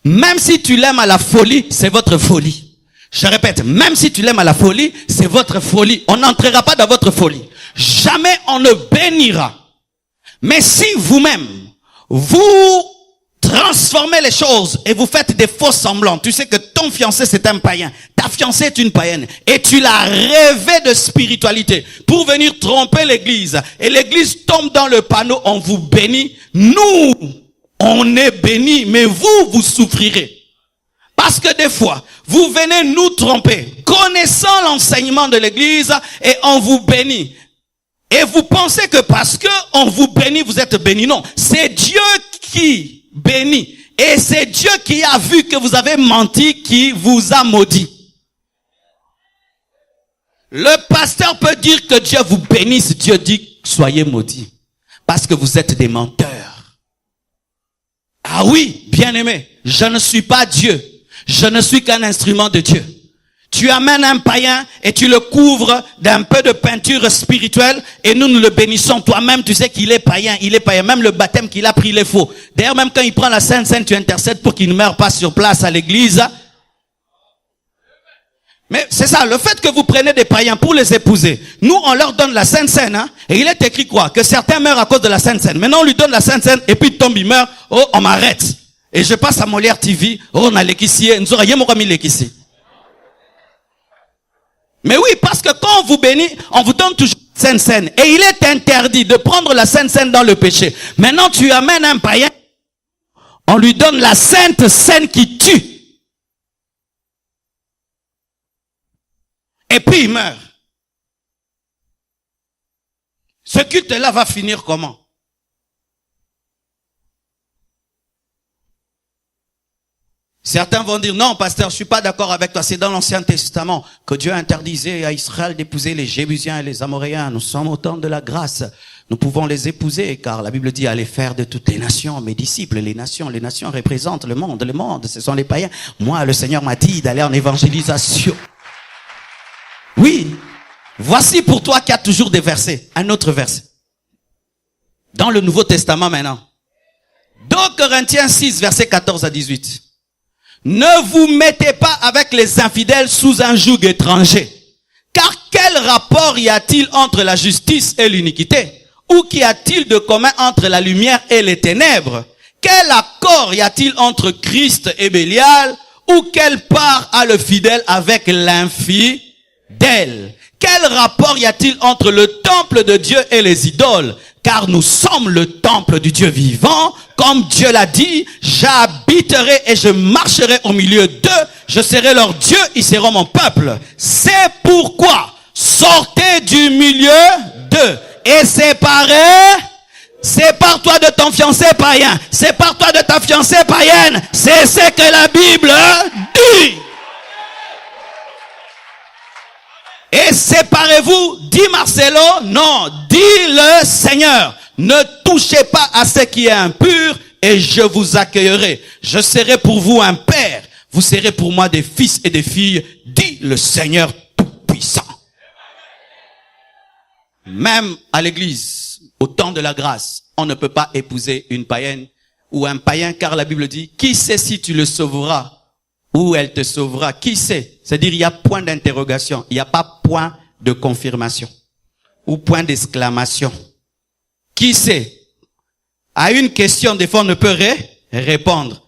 Même si tu l'aimes à la folie, c'est votre folie. Je répète, même si tu l'aimes à la folie, c'est votre folie. On n'entrera pas dans votre folie. Jamais on ne bénira. Mais si vous-même, vous transformez les choses et vous faites des faux semblants, tu sais que ton fiancé c'est un païen, ta fiancée est une païenne, et tu l'as rêvé de spiritualité pour venir tromper l'église, et l'église tombe dans le panneau, on vous bénit, nous, on est bénis, mais vous souffrirez. Parce que des fois, vous venez nous tromper, connaissant l'enseignement de l'église, et on vous bénit. Et vous pensez que parce que on vous bénit, vous êtes bénis. Non, c'est Dieu qui bénit. Et c'est Dieu qui a vu que vous avez menti, qui vous a maudit. Le pasteur peut dire que Dieu vous bénisse. Dieu dit, soyez maudits. Parce que vous êtes des menteurs. Ah oui, bien-aimé, je ne suis pas Dieu. Je ne suis qu'un instrument de Dieu. Tu amènes un païen et tu le couvres d'un peu de peinture spirituelle et nous le bénissons. Toi-même, tu sais qu'il est païen. Il est païen. Même le baptême qu'il a pris, il est faux. D'ailleurs, même quand il prend la Sainte Seine, tu intercèdes pour qu'il ne meure pas sur place à l'église. Mais c'est ça, le fait que vous prenez des païens pour les épouser. Nous, on leur donne la Sainte Seine, hein, et il est écrit quoi? Que certains meurent à cause de la Sainte Seine. Maintenant, on lui donne la Sainte Seine et puis il tombe, il meurt. Oh, on m'arrête. Et je passe à Molière TV. Oh, on a l'équissier. Nous aurions mis l'équissier. Mais oui, parce que quand on vous bénit, on vous donne toujours la Sainte Seine. Et il est interdit de prendre la Sainte Seine dans le péché. Maintenant, tu amènes un païen, on lui donne la Sainte Seine qui tue. Et puis il meurt. Ce culte-là va finir comment? Certains vont dire, non, pasteur, je suis pas d'accord avec toi. C'est dans l'Ancien Testament que Dieu interdisait à Israël d'épouser les Jébusiens et les Amoréens. Nous sommes au temps de la grâce. Nous pouvons les épouser, car la Bible dit, allez faire de toutes les nations mes disciples. Les nations représentent le monde, ce sont les païens. Moi, le Seigneur m'a dit d'aller en évangélisation. Oui, voici pour toi qu'il y a toujours des versets. Un autre verset. Dans le Nouveau Testament maintenant. 2 Corinthiens 6, versets 14 à 18. Ne vous mettez pas avec les infidèles sous un joug étranger. Car quel rapport y a-t-il entre la justice et l'iniquité? Ou qu'y a-t-il de commun entre la lumière et les ténèbres? Quel accord y a-t-il entre Christ et Bélial? Ou quelle part a le fidèle avec l'infidèle? Quel rapport y a-t-il entre le temple de Dieu et les idoles? Car nous sommes le temple du Dieu vivant. Comme Dieu l'a dit, j'habiterai et je marcherai au milieu d'eux. Je serai leur Dieu, ils seront mon peuple. C'est pourquoi sortez du milieu d'eux et sépare-toi de ton fiancé païen. Sépare-toi de ta fiancée païenne. C'est ce que la Bible dit. Et séparez-vous, dit Marcelo, non, dit le Seigneur. Ne touchez pas à ce qui est impur et je vous accueillerai. Je serai pour vous un père. Vous serez pour moi des fils et des filles, dit le Seigneur Tout-Puissant. Même à l'église, au temps de la grâce, on ne peut pas épouser une païenne ou un païen, car la Bible dit, qui sait si tu le sauveras ou elle te sauvera? Qui sait? C'est-à-dire, il y a point d'interrogation, il n'y a pas point de confirmation ou point d'exclamation. Qui sait? À une question, des fois, on ne peut répondre.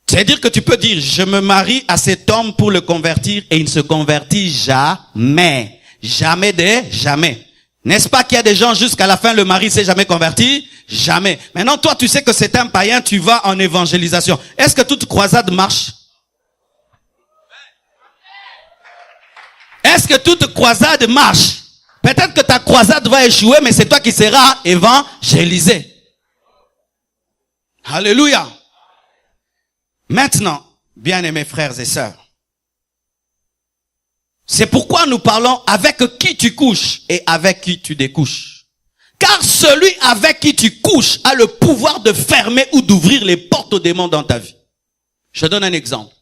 C'est-à-dire que tu peux dire, je me marie à cet homme pour le convertir et il ne se convertit jamais. Jamais de jamais. N'est-ce pas qu'il y a des gens jusqu'à la fin, le mari s'est jamais converti? Jamais. Maintenant, toi, tu sais que c'est un païen, tu vas en évangélisation. Est-ce que toute croisade marche? Est-ce que toute croisade marche? Peut-être que ta croisade va échouer, mais c'est toi qui seras évangélisé. Alléluia. Maintenant, bien-aimés frères et sœurs, c'est pourquoi nous parlons avec qui tu couches et avec qui tu découches. Car celui avec qui tu couches a le pouvoir de fermer ou d'ouvrir les portes aux démons dans ta vie. Je donne un exemple.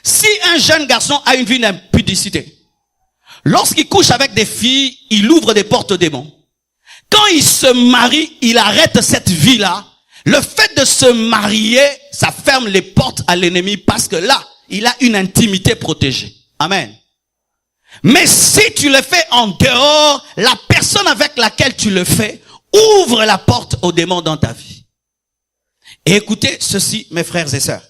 Si un jeune garçon a une vie d'impudicité, lorsqu'il couche avec des filles, il ouvre des portes aux démons. Quand il se marie, il arrête cette vie-là. Le fait de se marier, ça ferme les portes à l'ennemi parce que là, il a une intimité protégée. Amen. Mais si tu le fais en dehors, la personne avec laquelle tu le fais ouvre la porte aux démons dans ta vie. Et écoutez ceci, mes frères et sœurs.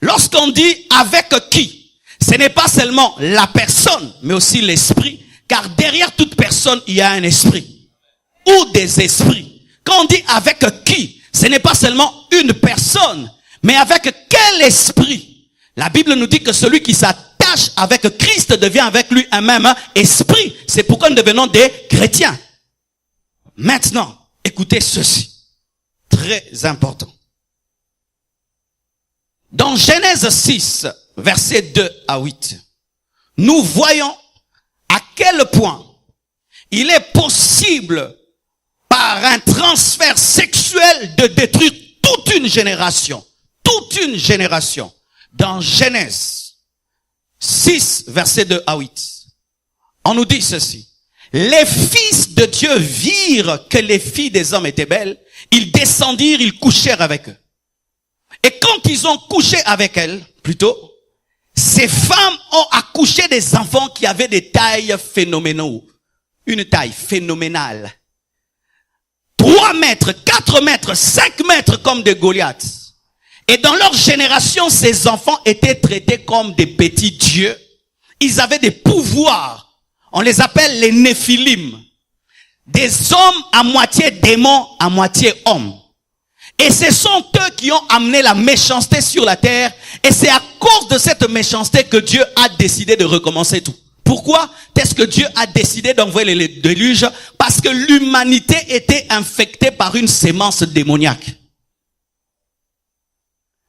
Lorsqu'on dit avec qui, ce n'est pas seulement la personne, mais aussi l'esprit, car derrière toute personne, il y a un esprit ou des esprits. Quand on dit avec qui, ce n'est pas seulement une personne, mais avec quel esprit? La Bible nous dit que celui qui s'attache avec Christ devient avec lui un même esprit. C'est pourquoi nous devenons des chrétiens. Maintenant, écoutez ceci. Très important. Dans Genèse 6, versets 2 à 8, nous voyons à quel point il est possible par un transfert sexuel de détruire toute une génération. Toute une génération. Dans Genèse 6, versets 2 à 8, on nous dit ceci. Les fils de Dieu virent que les filles des hommes étaient belles. Ils descendirent, ils couchèrent avec eux. Et quand ils ont couché avec elles, plutôt, ces femmes ont accouché des enfants qui avaient des tailles phénoménales. Une taille phénoménale. 3 mètres, 4 mètres, 5 mètres comme des Goliaths. Et dans leur génération, ces enfants étaient traités comme des petits dieux. Ils avaient des pouvoirs. On les appelle les Néphilim. Des hommes à moitié démons, à moitié hommes. Et ce sont eux qui ont amené la méchanceté sur la terre. Et c'est à cause de cette méchanceté que Dieu a décidé de recommencer tout. Pourquoi est-ce que Dieu a décidé d'envoyer les déluges? Parce que l'humanité était infectée par une sémence démoniaque.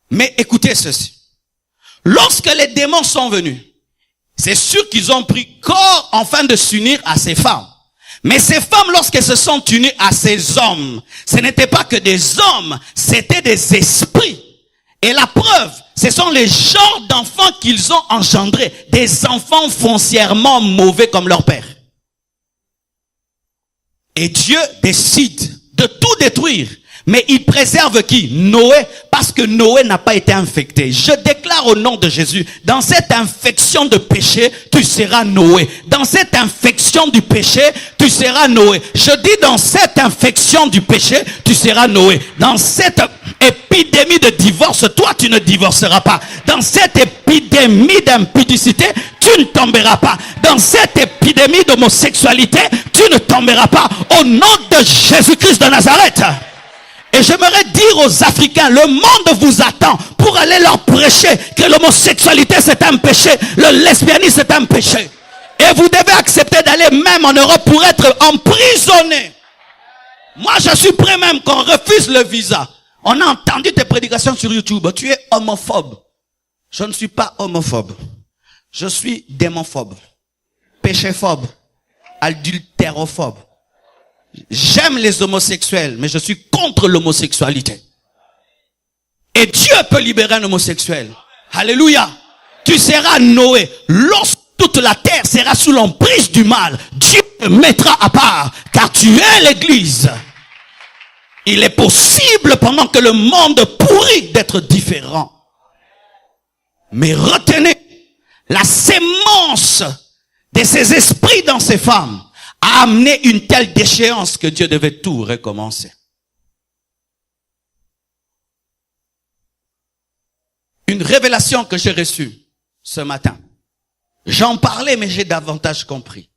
Mais écoutez ceci. Lorsque les démons sont venus, c'est sûr qu'ils ont pris corps afin de s'unir à ces femmes. Mais ces femmes, lorsqu'elles se sont unies à ces hommes, ce n'était pas que des hommes, c'était des esprits. Et la preuve, ce sont les genres d'enfants qu'ils ont engendrés. Des enfants foncièrement mauvais comme leur père. Et Dieu décide de tout détruire. Mais il préserve qui? Noé, parce que Noé n'a pas été infecté. Je déclare au nom de Jésus, dans cette infection de péché, tu seras Noé. Dans cette infection du péché, tu seras Noé. Je dis dans cette infection du péché, tu seras Noé. Dans cette épidémie de divorce, toi tu ne divorceras pas. Dans cette épidémie d'impudicité, tu ne tomberas pas. Dans cette épidémie d'homosexualité, tu ne tomberas pas. Au nom de Jésus-Christ de Nazareth. Et j'aimerais dire aux Africains, le monde vous attend pour aller leur prêcher que l'homosexualité c'est un péché, le lesbianisme c'est un péché. Et vous devez accepter d'aller même en Europe pour être emprisonné. Moi je suis prêt même qu'on refuse le visa. On a entendu tes prédications sur YouTube, tu es homophobe. Je ne suis pas homophobe. Je suis démonphobe, péchéphobe, adultérophobe. J'aime les homosexuels, mais je suis contre l'homosexualité. Et Dieu peut libérer un homosexuel. Alléluia. Tu seras Noé. Lorsque toute la terre sera sous l'emprise du mal, Dieu te mettra à part, car tu es l'église. Il est possible pendant que le monde pourrit d'être différent. Mais retenez, la sémence de ces esprits dans ces femmes a amené une telle déchéance que Dieu devait tout recommencer. Une révélation que j'ai reçue ce matin. J'en parlais, mais j'ai davantage compris.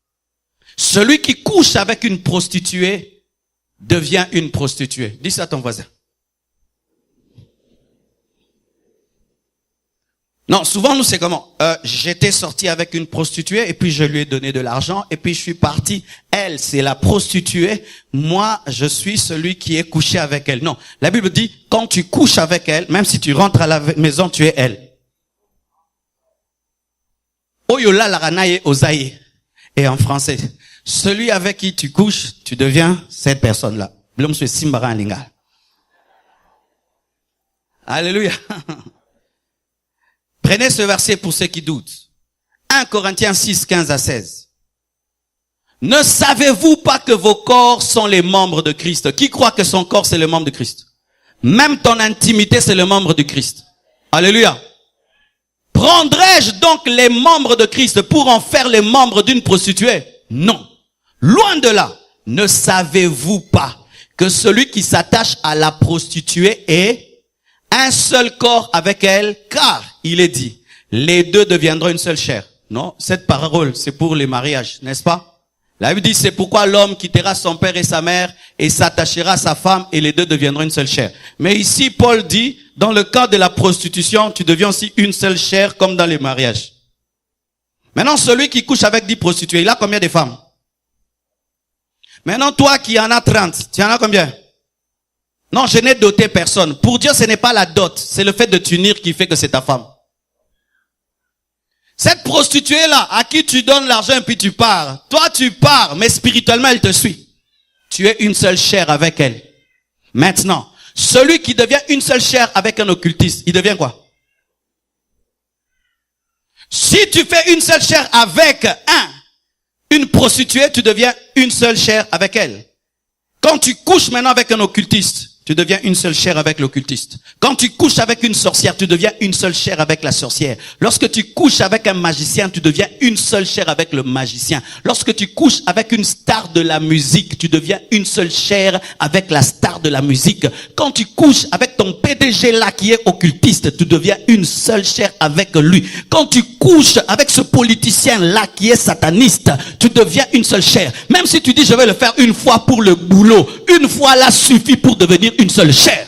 Celui qui couche avec une prostituée devient une prostituée. Dis ça à ton voisin. Non, souvent nous c'est comment? J'étais sorti avec une prostituée et puis je lui ai donné de l'argent et puis je suis parti. Elle, c'est la prostituée. Moi, je suis celui qui est couché avec elle. Non, la Bible dit, quand tu couches avec elle, même si tu rentres à la maison, tu es elle. Oyola laranaye ozaye. Et en français, Celui avec qui tu couches, tu deviens cette personne-là. L'homme se simbara en lingal. Alléluia. Prenez ce verset pour ceux qui doutent. 1 Corinthiens 6, 15 à 16. Ne savez-vous pas que vos corps sont les membres de Christ? Qui croit que son corps c'est le membre de Christ? Même ton intimité c'est le membre du Christ. Alléluia. Prendrais-je donc les membres de Christ pour en faire les membres d'une prostituée? Non. Loin de là. Ne savez-vous pas que celui qui s'attache à la prostituée est un seul corps avec elle? Car il est dit, les deux deviendront une seule chair. Non, cette parole c'est pour les mariages, n'est-ce pas? La Bible dit, c'est pourquoi l'homme quittera son père et sa mère et s'attachera à sa femme et les deux deviendront une seule chair. Mais ici, Paul dit, dans le cas de la prostitution, tu deviens aussi une seule chair comme dans les mariages. Maintenant, celui qui couche avec 10 prostituées, il a combien de femmes? Maintenant, toi qui en as 30, tu en as combien? Non, je n'ai doté personne. Pour Dieu, ce n'est pas la dot, c'est le fait de t'unir qui fait que c'est ta femme. Cette prostituée-là, à qui tu donnes l'argent et puis tu pars. Toi, tu pars, mais spirituellement, elle te suit. Tu es une seule chair avec elle. Maintenant, celui qui devient une seule chair avec un occultiste, il devient quoi? Si tu fais une seule chair avec une prostituée, tu deviens une seule chair avec elle. Quand tu couches maintenant avec un occultiste, tu deviens une seule chair avec l'occultiste. Quand tu couches avec une sorcière, tu deviens une seule chair avec la sorcière. Lorsque tu couches avec un magicien, tu deviens une seule chair avec le magicien. Lorsque tu couches avec une star de la musique, tu deviens une seule chair avec la star de la musique. Quand tu couches avec ton PDG là qui est occultiste, tu deviens une seule chair avec lui. Quand tu couches avec ce politicien là qui est sataniste, tu deviens une seule chair. Même si tu dis je vais le faire une fois pour le boulot, une fois là suffit pour devenir une seule chair.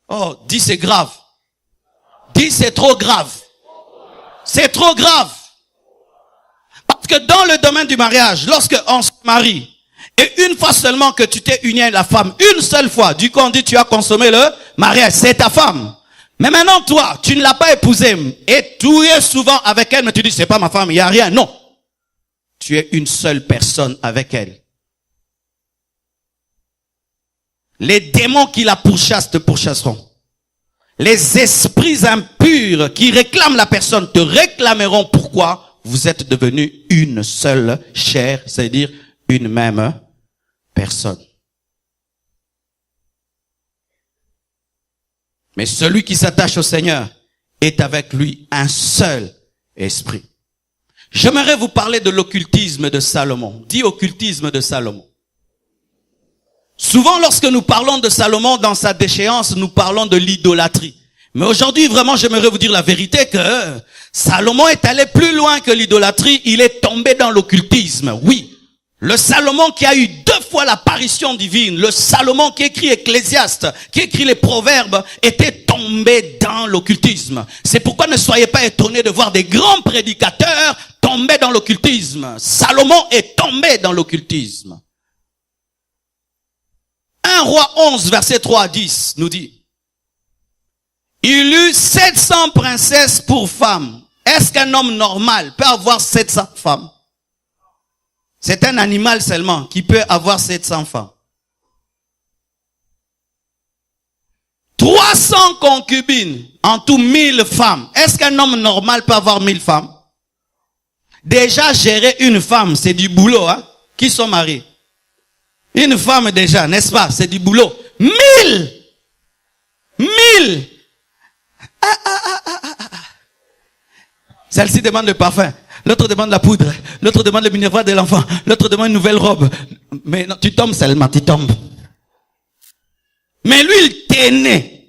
Oh, dis c'est grave. Dis c'est trop grave. C'est trop grave. Parce que dans le domaine du mariage, lorsque on se marie, et une fois seulement que tu t'es uni à la femme, une seule fois, du coup on dit tu as consommé le mariage, c'est ta femme. Mais maintenant toi, tu ne l'as pas épousée, et tu es souvent avec elle, mais tu dis c'est pas ma femme, il n'y a rien. Non. Tu es une seule personne avec elle. Les démons qui la pourchassent te pourchasseront. Les esprits impurs qui réclament la personne te réclameront. Pourquoi? Vous êtes devenus une seule chair, c'est-à-dire une même personne. Mais celui qui s'attache au Seigneur est avec lui un seul esprit. J'aimerais vous parler de l'occultisme de Salomon. Dis occultisme de Salomon. Souvent, lorsque nous parlons de Salomon dans sa déchéance, nous parlons de l'idolâtrie. Mais aujourd'hui, vraiment, j'aimerais vous dire la vérité que Salomon est allé plus loin que l'idolâtrie. Il est tombé dans l'occultisme. Oui. Le Salomon qui a eu 2 fois l'apparition divine, le Salomon qui écrit Ecclésiaste, qui écrit les proverbes, était tombé dans l'occultisme. C'est pourquoi ne soyez pas étonnés de voir des grands prédicateurs tomber dans l'occultisme. Salomon est tombé dans l'occultisme. 1 Roi 11, verset 3 à 10 nous dit, il eut 700 princesses pour femmes. Est-ce qu'un homme normal peut avoir 700 femmes? C'est un animal seulement qui peut avoir 700 femmes. 300 concubines, en tout 1000 femmes. Est-ce qu'un homme normal peut avoir 1000 femmes? Déjà, gérer une femme, c'est du boulot, hein? Qui sont mariés? Une femme déjà, n'est-ce pas? C'est du boulot. 1000! Celle-ci demande le parfum. L'autre demande la poudre. L'autre demande le minéral de l'enfant. L'autre demande une nouvelle robe. Mais non, tu tombes seulement, tu tombes. Mais lui, il tenait.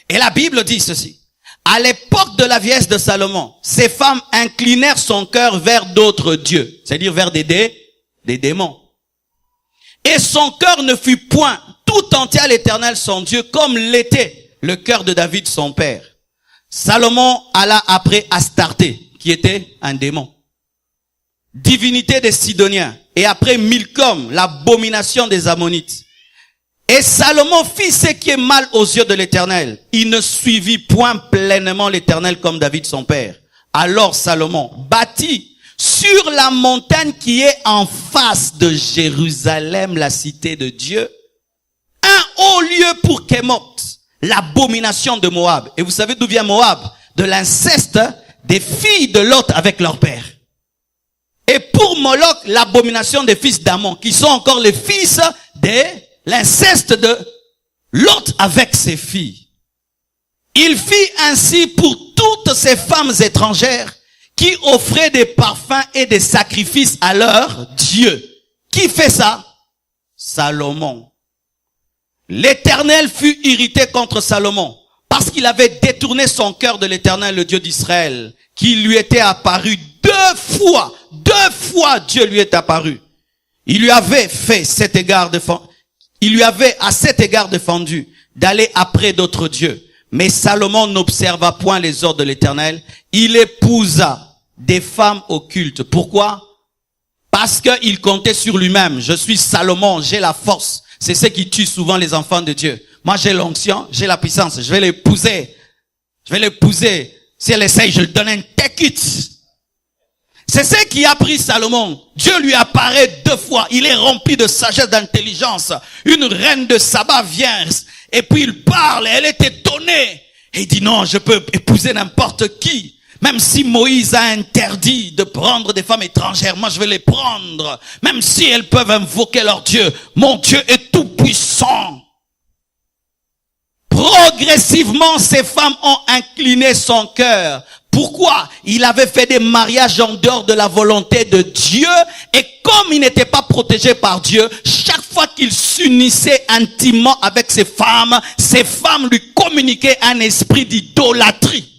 Et la Bible dit ceci. À l'époque de la vieillesse de Salomon, ces femmes inclinèrent son cœur vers d'autres dieux. C'est-à-dire vers des démons. Et son cœur ne fut point tout entier à l'Éternel son Dieu, comme l'était le cœur de David son père. Salomon alla après Astarté, qui était un démon, divinité des Sidoniens, et après Milcom, l'abomination des Ammonites. Et Salomon fit ce qui est mal aux yeux de l'Éternel. Il ne suivit point pleinement l'Éternel comme David son père. Alors Salomon bâtit sur la montagne qui est en face de Jérusalem, la cité de Dieu, un haut lieu pour Kémoth, l'abomination de Moab. Et vous savez d'où vient Moab? De l'inceste des filles de Lot avec leur père. Et pour Moloch, l'abomination des fils d'Ammon, qui sont encore les fils de l'inceste de Lot avec ses filles. Il fit ainsi pour toutes ces femmes étrangères qui offraient des parfums et des sacrifices à leur Dieu. Qui fait ça? Salomon. L'Éternel fut irrité contre Salomon parce qu'il avait détourné son cœur de l'Éternel, le Dieu d'Israël, qui lui était apparu deux fois Dieu lui est apparu. Il lui avait à cet égard défendu d'aller après d'autres dieux. Mais Salomon n'observa point les ordres de l'Éternel. Il épousa des femmes occultes. Pourquoi? Parce qu'il comptait sur lui-même. Je suis Salomon, j'ai la force. C'est ce qui tue souvent les enfants de Dieu. Moi, j'ai l'onction, j'ai la puissance. Je vais l'épouser. Si elle essaye, je lui donne un take-it. C'est ce qui a pris Salomon. Dieu lui apparaît deux fois. Il est rempli de sagesse, d'intelligence. Une reine de Saba vient et puis il parle et elle est étonnée. Et il dit non, je peux épouser n'importe qui. Même si Moïse a interdit de prendre des femmes étrangères, moi je vais les prendre. Même si elles peuvent invoquer leur Dieu. Mon Dieu est tout puissant. Progressivement, ces femmes ont incliné son cœur. Pourquoi? Il avait fait des mariages en dehors de la volonté de Dieu, et comme il n'était pas protégé par Dieu, chaque fois qu'il s'unissait intimement avec ces femmes lui communiquaient un esprit d'idolâtrie.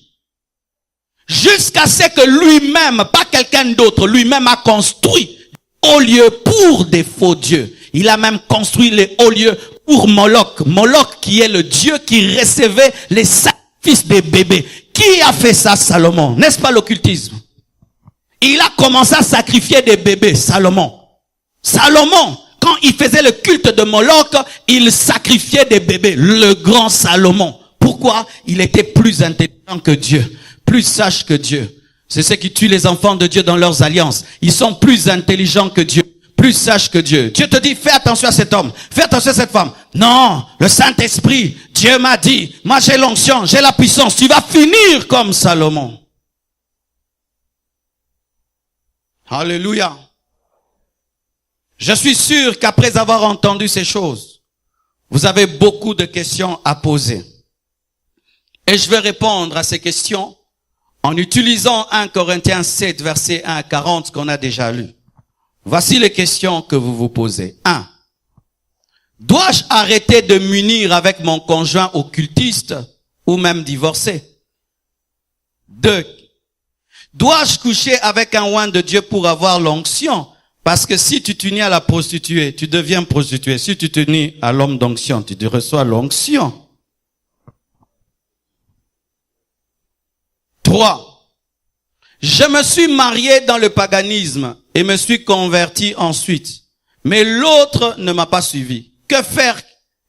Jusqu'à ce que lui-même, pas quelqu'un d'autre, lui-même a construit hauts lieux pour des faux dieux. Il a même construit les hauts lieux pour Moloch. Moloch qui est le dieu qui recevait les sacrifices des bébés. Qui a fait ça? Salomon. N'est-ce pas l'occultisme? Il a commencé à sacrifier des bébés, Salomon. Salomon, quand il faisait le culte de Moloch, il sacrifiait des bébés. Le grand Salomon. Pourquoi? Il était plus intelligent que Dieu, plus sage que Dieu. C'est ce qui tue les enfants de Dieu dans leurs alliances. Ils sont plus intelligents que Dieu, plus sages que Dieu. Dieu te dit, fais attention à cet homme, fais attention à cette femme. Non, le Saint-Esprit, Dieu m'a dit, moi j'ai l'onction, j'ai la puissance, tu vas finir comme Salomon. Alléluia. Je suis sûr qu'après avoir entendu ces choses, vous avez beaucoup de questions à poser. Et je vais répondre à ces questions en utilisant 1 Corinthiens 7, verset 1 à 40 qu'on a déjà lu. Voici les questions que vous vous posez. 1. Dois-je arrêter de m'unir avec mon conjoint occultiste ou même divorcer? 2. Dois-je coucher avec un oint de Dieu pour avoir l'onction? Parce que si tu t'unis à la prostituée, tu deviens prostituée. Si tu t'unis à l'homme d'onction, tu te reçois l'onction. 3. Je me suis marié dans le paganisme et me suis converti ensuite. Mais l'autre ne m'a pas suivi. Que faire?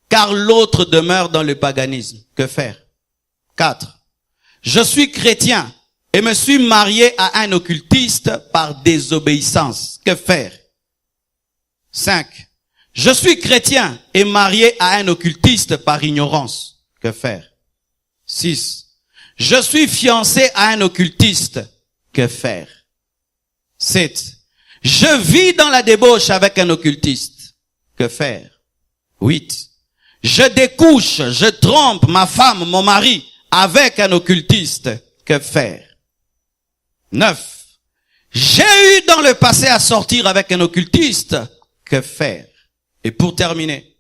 Car l'autre demeure dans le paganisme. Que faire? 4. Je suis chrétien et me suis marié à un occultiste par désobéissance. Que faire? 5. Je suis chrétien et marié à un occultiste par ignorance. Que faire? 6. Je suis fiancé à un occultiste. Que faire? 7. Je vis dans la débauche avec un occultiste. Que faire? 8. Je découche, je trompe ma femme, mon mari, avec un occultiste. Que faire? 9. J'ai eu dans le passé à sortir avec un occultiste. Que faire? Et pour terminer,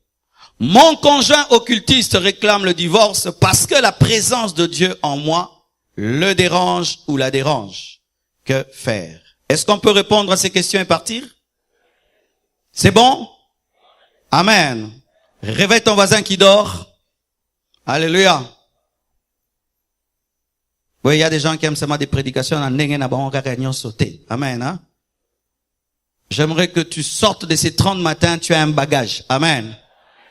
mon conjoint occultiste réclame le divorce parce que la présence de Dieu en moi le dérange ou la dérange. Que faire? Est-ce qu'on peut répondre à ces questions et partir? C'est bon? Amen. Réveille ton voisin qui dort. Alléluia. Oui, il y a des gens qui aiment seulement des prédications. Amen. Hein? J'aimerais que tu sortes de ces 30 matins, tu as un bagage. Amen.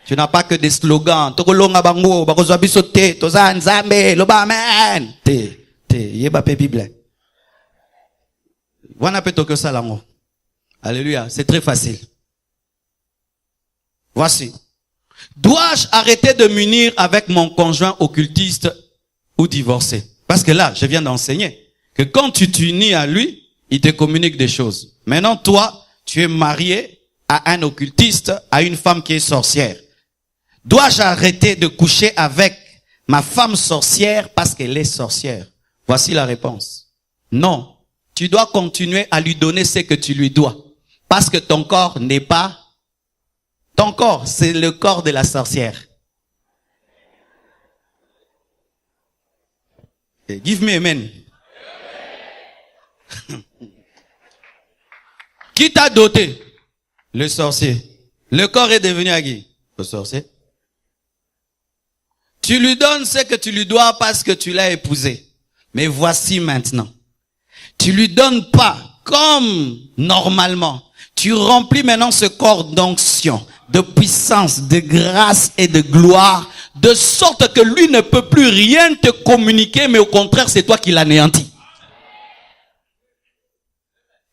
Tu n'as pas que des slogans. Tokolonga bango, bakozwa biso te, toza nzambe, loba amen. Yeba pe Bible. Wana pe tokyo salango. Alléluia, c'est très facile. Voici. Dois-je arrêter de m'unir avec mon conjoint occultiste ou divorcer? Parce que là, je viens d'enseigner que quand tu t'unis à lui, il te communique des choses. Maintenant, toi, tu es marié à un occultiste, à une femme qui est sorcière. Dois-je arrêter de coucher avec ma femme sorcière parce qu'elle est sorcière? Voici la réponse. Non. Tu dois continuer à lui donner ce que tu lui dois. Parce que ton corps n'est pas... Ton corps, c'est le corps de la sorcière. Okay, give me amen. Qui t'a doté? Le sorcier. Le corps est devenu à qui? Le sorcier. Tu lui donnes ce que tu lui dois parce que tu l'as épousé. Mais voici maintenant. Tu lui donnes pas comme normalement. Tu remplis maintenant ce corps d'onction, de puissance, de grâce et de gloire, de sorte que lui ne peut plus rien te communiquer, mais au contraire, c'est toi qui l'anéantis.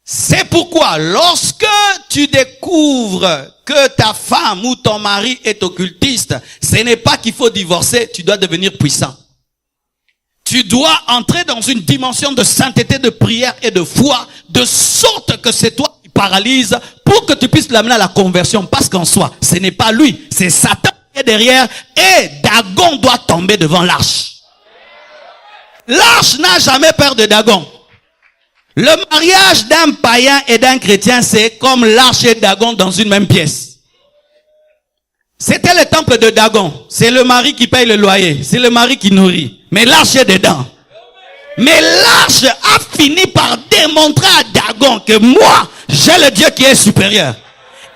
C'est pourquoi, lorsque tu découvres que ta femme ou ton mari est occultiste, ce n'est pas qu'il faut divorcer, tu dois devenir puissant. Tu dois entrer dans une dimension de sainteté, de prière et de foi, de sorte que c'est toi qui paralyse pour que tu puisses l'amener à la conversion. Parce qu'en soi, ce n'est pas lui, c'est Satan qui est derrière et Dagon doit tomber devant l'arche. L'arche n'a jamais peur de Dagon. Le mariage d'un païen et d'un chrétien, c'est comme l'arche et Dagon dans une même pièce. C'était le temple de Dagon. C'est le mari qui paye le loyer. C'est le mari qui nourrit. Mais l'arche est dedans. Mais l'arche a fini par démontrer à Dagon que moi, j'ai le Dieu qui est supérieur.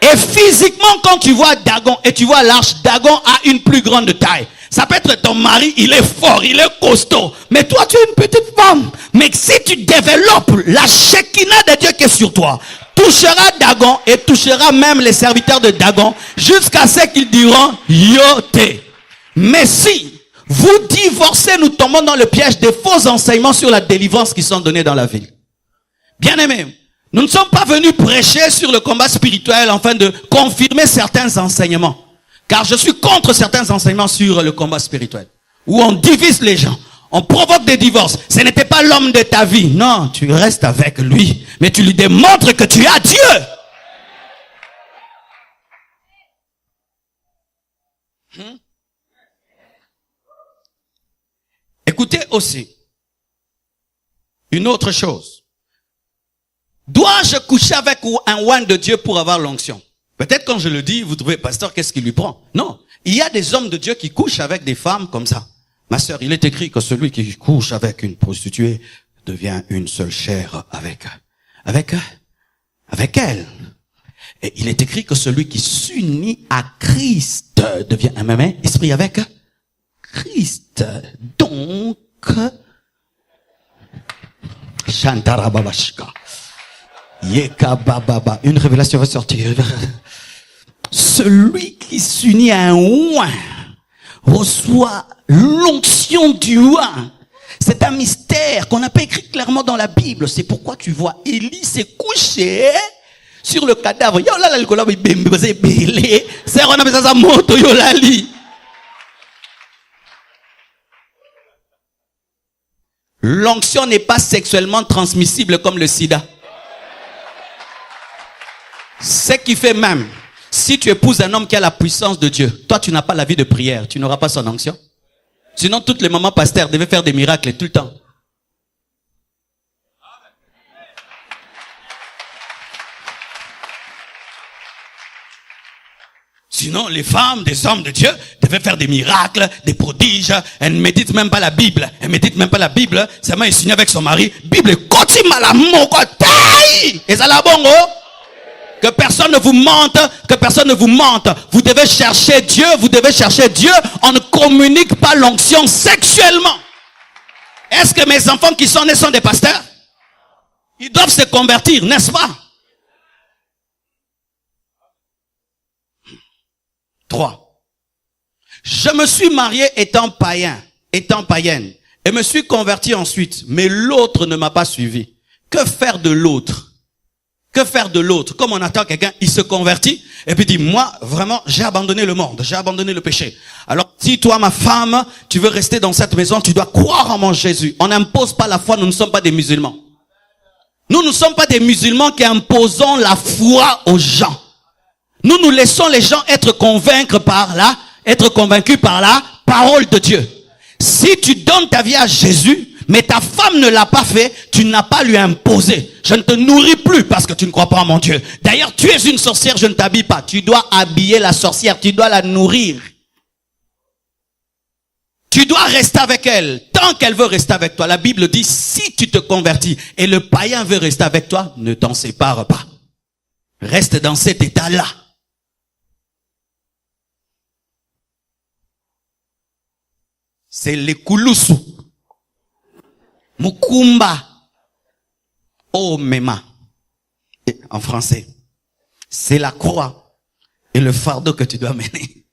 Et physiquement, quand tu vois Dagon et tu vois l'arche, Dagon a une plus grande taille. Ça peut être ton mari, il est fort, il est costaud. Mais toi, tu es une petite femme. Mais si tu développes la Shekinah de Dieu qui est sur toi, touchera Dagon et touchera même les serviteurs de Dagon jusqu'à ce qu'ils diront Yoté. Mais si vous divorcez, nous tombons dans le piège des faux enseignements sur la délivrance qui sont donnés dans la ville. Bien-aimés, nous ne sommes pas venus prêcher sur le combat spirituel afin de confirmer certains enseignements. Car je suis contre certains enseignements sur le combat spirituel. Où on divise les gens. On provoque des divorces. Ce n'était pas l'homme de ta vie. Non, tu restes avec lui. Mais tu lui démontres que tu as Dieu. Écoutez aussi. Une autre chose. Dois-je coucher avec un oint de Dieu pour avoir l'onction? Peut-être quand je le dis, vous trouvez, pasteur, qu'est-ce qui lui prend? Non. Il y a des hommes de Dieu qui couchent avec des femmes comme ça. Ma sœur, il est écrit que celui qui couche avec une prostituée devient une seule chair avec elle. Et il est écrit que celui qui s'unit à Christ devient un même esprit avec Christ. Donc, Shantarababashka. Yekabababa. Une révélation va sortir. Celui qui s'unit à un oint reçoit l'onction du oint. C'est un mystère qu'on n'a pas écrit clairement dans la Bible. C'est pourquoi tu vois Élie s'est couché sur le cadavre. L'onction n'est pas sexuellement transmissible comme le sida. Ce qui fait même, si tu épouses un homme qui a la puissance de Dieu, toi tu n'as pas la vie de prière, tu n'auras pas son onction. Sinon toutes les mamans pasteurs devaient faire des miracles tout le temps. Sinon les femmes, des hommes de Dieu devaient faire des miracles, des prodiges. Elles ne méditent même pas la Bible. Elles ne méditent même pas la Bible. Seulement elle signe avec son mari. Bible, et ça la bongo. Que personne ne vous mente, que personne ne vous mente. Vous devez chercher Dieu, vous devez chercher Dieu. On ne communique pas l'onction sexuellement. Est-ce que mes enfants qui sont nés sont des pasteurs? Ils doivent se convertir, n'est-ce pas? 3. Je me suis marié étant païenne, et me suis converti ensuite, mais l'autre ne m'a pas suivi. Que faire de l'autre? Que faire de l'autre? Comme on attend quelqu'un, il se convertit, et puis dit, moi, vraiment, j'ai abandonné le monde, j'ai abandonné le péché. Alors, si toi, ma femme, tu veux rester dans cette maison, tu dois croire en mon Jésus. On n'impose pas la foi, nous ne sommes pas des musulmans. Nous ne sommes pas des musulmans qui imposons la foi aux gens. Nous laissons les gens être convaincus par la parole de Dieu. Si tu donnes ta vie à Jésus, mais ta femme ne l'a pas fait, tu n'as pas lui imposé. Je ne te nourris plus parce que tu ne crois pas en mon Dieu. D'ailleurs, tu es une sorcière, je ne t'habille pas. Tu dois habiller la sorcière, tu dois la nourrir. Tu dois rester avec elle tant qu'elle veut rester avec toi. La Bible dit, si tu te convertis et le païen veut rester avec toi, ne t'en sépare pas. Reste dans cet état-là. C'est le kulusu. Mukumba. Oh mema. En français. C'est la croix et le fardeau que tu dois mener.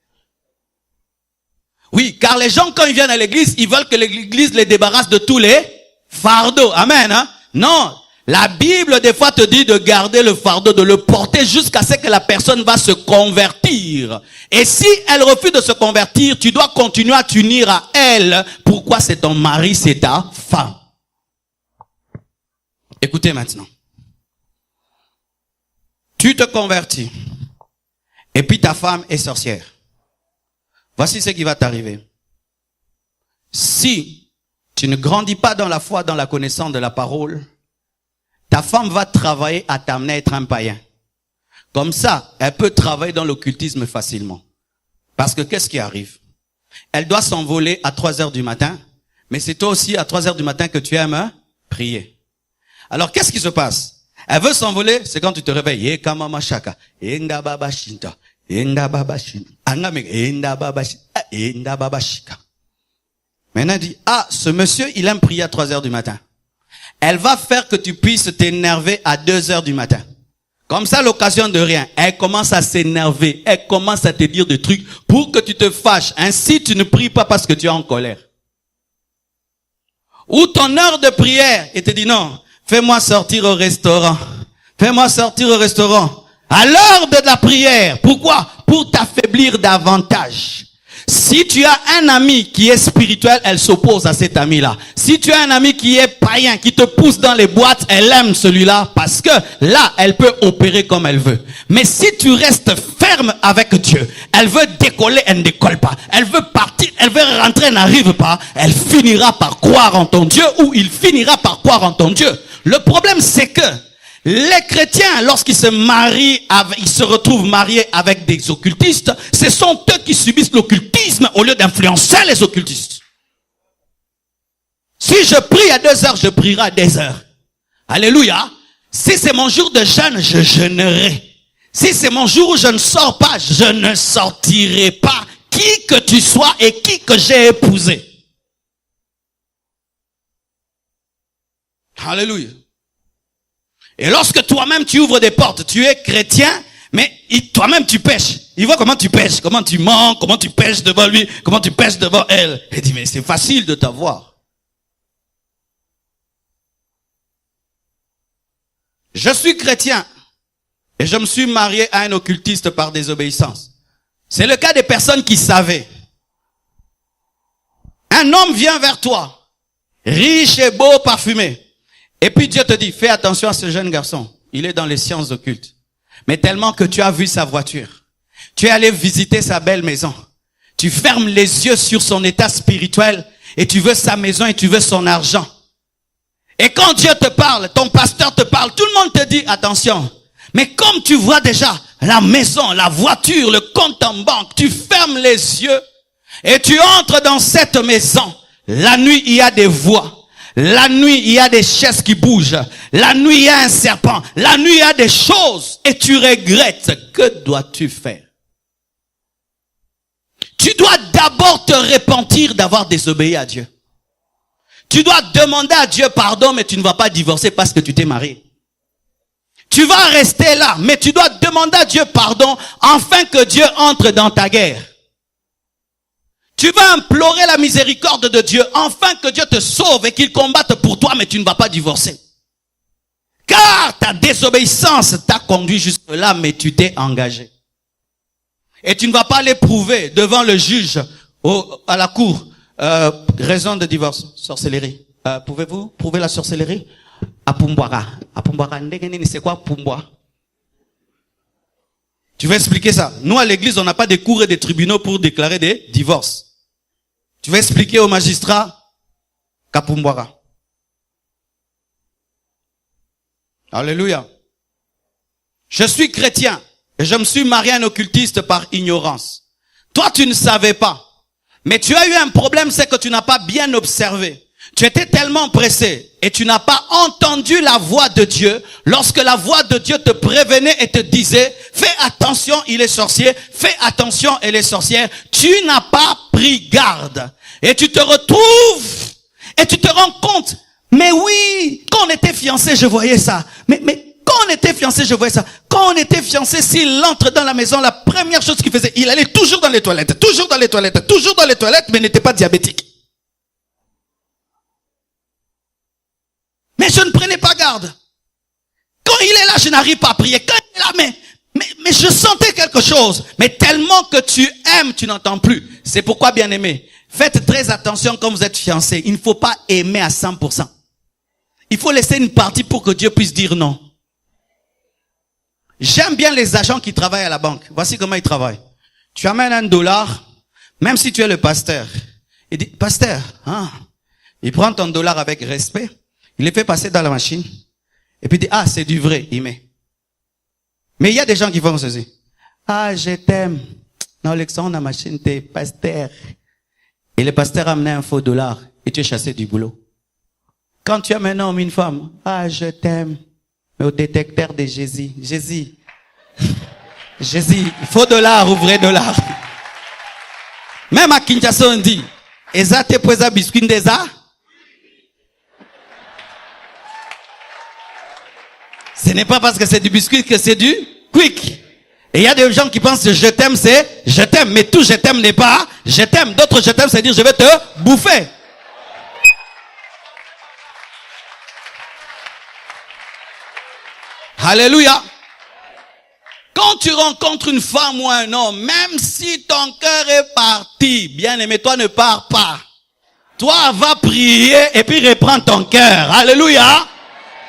Oui, car les gens, quand ils viennent à l'église, ils veulent que l'église les débarrasse de tous les fardeaux. Amen, hein? Non. La Bible, des fois, te dit de garder le fardeau, de le porter jusqu'à ce que la personne va se convertir. Et si elle refuse de se convertir, tu dois continuer à t'unir à elle. Pourquoi? C'est ton mari, c'est ta femme. Écoutez maintenant. Tu te convertis. Et puis ta femme est sorcière. Voici ce qui va t'arriver. Si tu ne grandis pas dans la foi, dans la connaissance de la parole, ta femme va travailler à t'amener à être un païen. Comme ça, elle peut travailler dans l'occultisme facilement. Parce que qu'est-ce qui arrive? Elle doit s'envoler à 3 heures du matin, mais c'est toi aussi à 3 heures du matin que tu aimes prier. Alors qu'est-ce qui se passe? Elle veut s'envoler, c'est quand tu te réveilles. Maintenant, elle dit, ce monsieur, il aime prier à 3 heures du matin. Elle va faire que tu puisses t'énerver à 2 heures du matin. Comme ça, l'occasion de rien. Elle commence à s'énerver. Elle commence à te dire des trucs pour que tu te fâches. Ainsi, tu ne pries pas parce que tu es en colère. Ou ton heure de prière, et te dit non, fais-moi sortir au restaurant. Fais-moi sortir au restaurant. À l'heure de la prière. Pourquoi? Pour t'affaiblir davantage. Si tu as un ami qui est spirituel, elle s'oppose à cet ami-là. Si tu as un ami qui est païen, qui te pousse dans les boîtes, elle aime celui-là parce que là, elle peut opérer comme elle veut. Mais si tu restes ferme avec Dieu, elle veut décoller, elle ne décolle pas. Elle veut partir, elle veut rentrer, elle n'arrive pas. Elle finira par croire en ton Dieu ou il finira par croire en ton Dieu. Le problème, c'est que les chrétiens, lorsqu'ils se marient, ils se retrouvent mariés avec des occultistes, ce sont eux qui subissent l'occultisme au lieu d'influencer les occultistes. Si je prie à 2 heures, je prierai à 2 heures. Alléluia. Si c'est mon jour de jeûne, je jeûnerai. Si c'est mon jour où je ne sors pas, je ne sortirai pas. Qui que tu sois et qui que j'ai épousé. Alléluia. Et lorsque toi-même tu ouvres des portes, tu es chrétien, mais toi-même tu pêches. Il voit comment tu pêches, comment tu mens, comment tu pêches devant lui, comment tu pêches devant elle. Il dit, mais c'est facile de t'avoir. Je suis chrétien et je me suis marié à un occultiste par désobéissance. C'est le cas des personnes qui savaient. Un homme vient vers toi, riche et beau, parfumé. Et puis Dieu te dit, fais attention à ce jeune garçon. Il est dans les sciences occultes. Mais tellement que tu as vu sa voiture. Tu es allé visiter sa belle maison. Tu fermes les yeux sur son état spirituel et tu veux sa maison et tu veux son argent. Et quand Dieu te parle, ton pasteur te parle, tout le monde te dit, attention. Mais comme tu vois déjà la maison, la voiture, le compte en banque, tu fermes les yeux et tu entres dans cette maison. La nuit, il y a des voix. La nuit, il y a des chaises qui bougent. La nuit, il y a un serpent. La nuit, il y a des choses. Et tu regrettes. Que dois-tu faire? Tu dois d'abord te repentir d'avoir désobéi à Dieu. Tu dois demander à Dieu pardon, mais tu ne vas pas divorcer parce que tu t'es marié. Tu vas rester là, mais tu dois demander à Dieu pardon afin que Dieu entre dans ta guerre. Tu vas implorer la miséricorde de Dieu, afin que Dieu te sauve et qu'il combatte pour toi, mais tu ne vas pas divorcer. Car ta désobéissance t'a conduit jusque-là, mais tu t'es engagé. Et tu ne vas pas aller prouver devant le juge, à la cour, raison de divorce, sorcellerie. Pouvez-vous prouver la sorcellerie? Apumbwara. Apumbwara, c'est quoi Pumbwa? Tu vas expliquer ça. Nous, à l'église, on n'a pas de cours et des tribunaux pour déclarer des divorces. Tu vas expliquer au magistrat Kapumbwara. Alléluia. Je suis chrétien et je me suis marié à un occultiste par ignorance. Toi, tu ne savais pas. Mais tu as eu un problème, c'est que tu n'as pas bien observé. Tu étais tellement pressé et tu n'as pas entendu la voix de Dieu lorsque la voix de Dieu te prévenait et te disait « Fais attention, il est sorcier. Fais attention, elle est sorcière. » Tu n'as pas pris garde. Et tu te retrouves et tu te rends compte. Mais oui, quand on était fiancés, je voyais ça. Mais quand on était fiancés, je voyais ça. Quand on était fiancés, s'il entre dans la maison, la première chose qu'il faisait, il allait toujours dans les toilettes, toujours dans les toilettes, toujours dans les toilettes, mais n'était pas diabétique. Mais je ne prenais pas garde. Quand il est là, je n'arrive pas à prier. Quand il est là, mais je sentais quelque chose. Mais tellement que tu aimes, tu n'entends plus. C'est pourquoi, bien aimé, faites très attention quand vous êtes fiancés. Il ne faut pas aimer à 100%. Il faut laisser une partie pour que Dieu puisse dire non. J'aime bien les agents qui travaillent à la banque. Voici comment ils travaillent. Tu amènes $1, même si tu es le pasteur. Il dit, pasteur, il prend ton dollar avec respect. Il les fait passer dans la machine. Et puis il dit, c'est du vrai, il met. Mais il y a des gens qui font ceci. Je t'aime. Non, Alexandre, la machine, t'es pasteur. Et le pasteur a amené un faux $, et tu es chassé du boulot. Quand tu amènes un homme, une femme, je t'aime. Mais au détecteur de Jésus. Jésus, faux $, ou vrai $. Même à Kinshasa, on dit, Eza te poesa biscuit d'Eza. Ce n'est pas parce que c'est du biscuit que c'est du quick. Et il y a des gens qui pensent que je t'aime, c'est je t'aime. Mais tout je t'aime n'est pas je t'aime. D'autres je t'aime, c'est dire je vais te bouffer. Alléluia. Quand tu rencontres une femme ou un homme, même si ton cœur est parti, bien aimé, toi ne pars pas. Toi va prier et puis reprends ton cœur. Alléluia.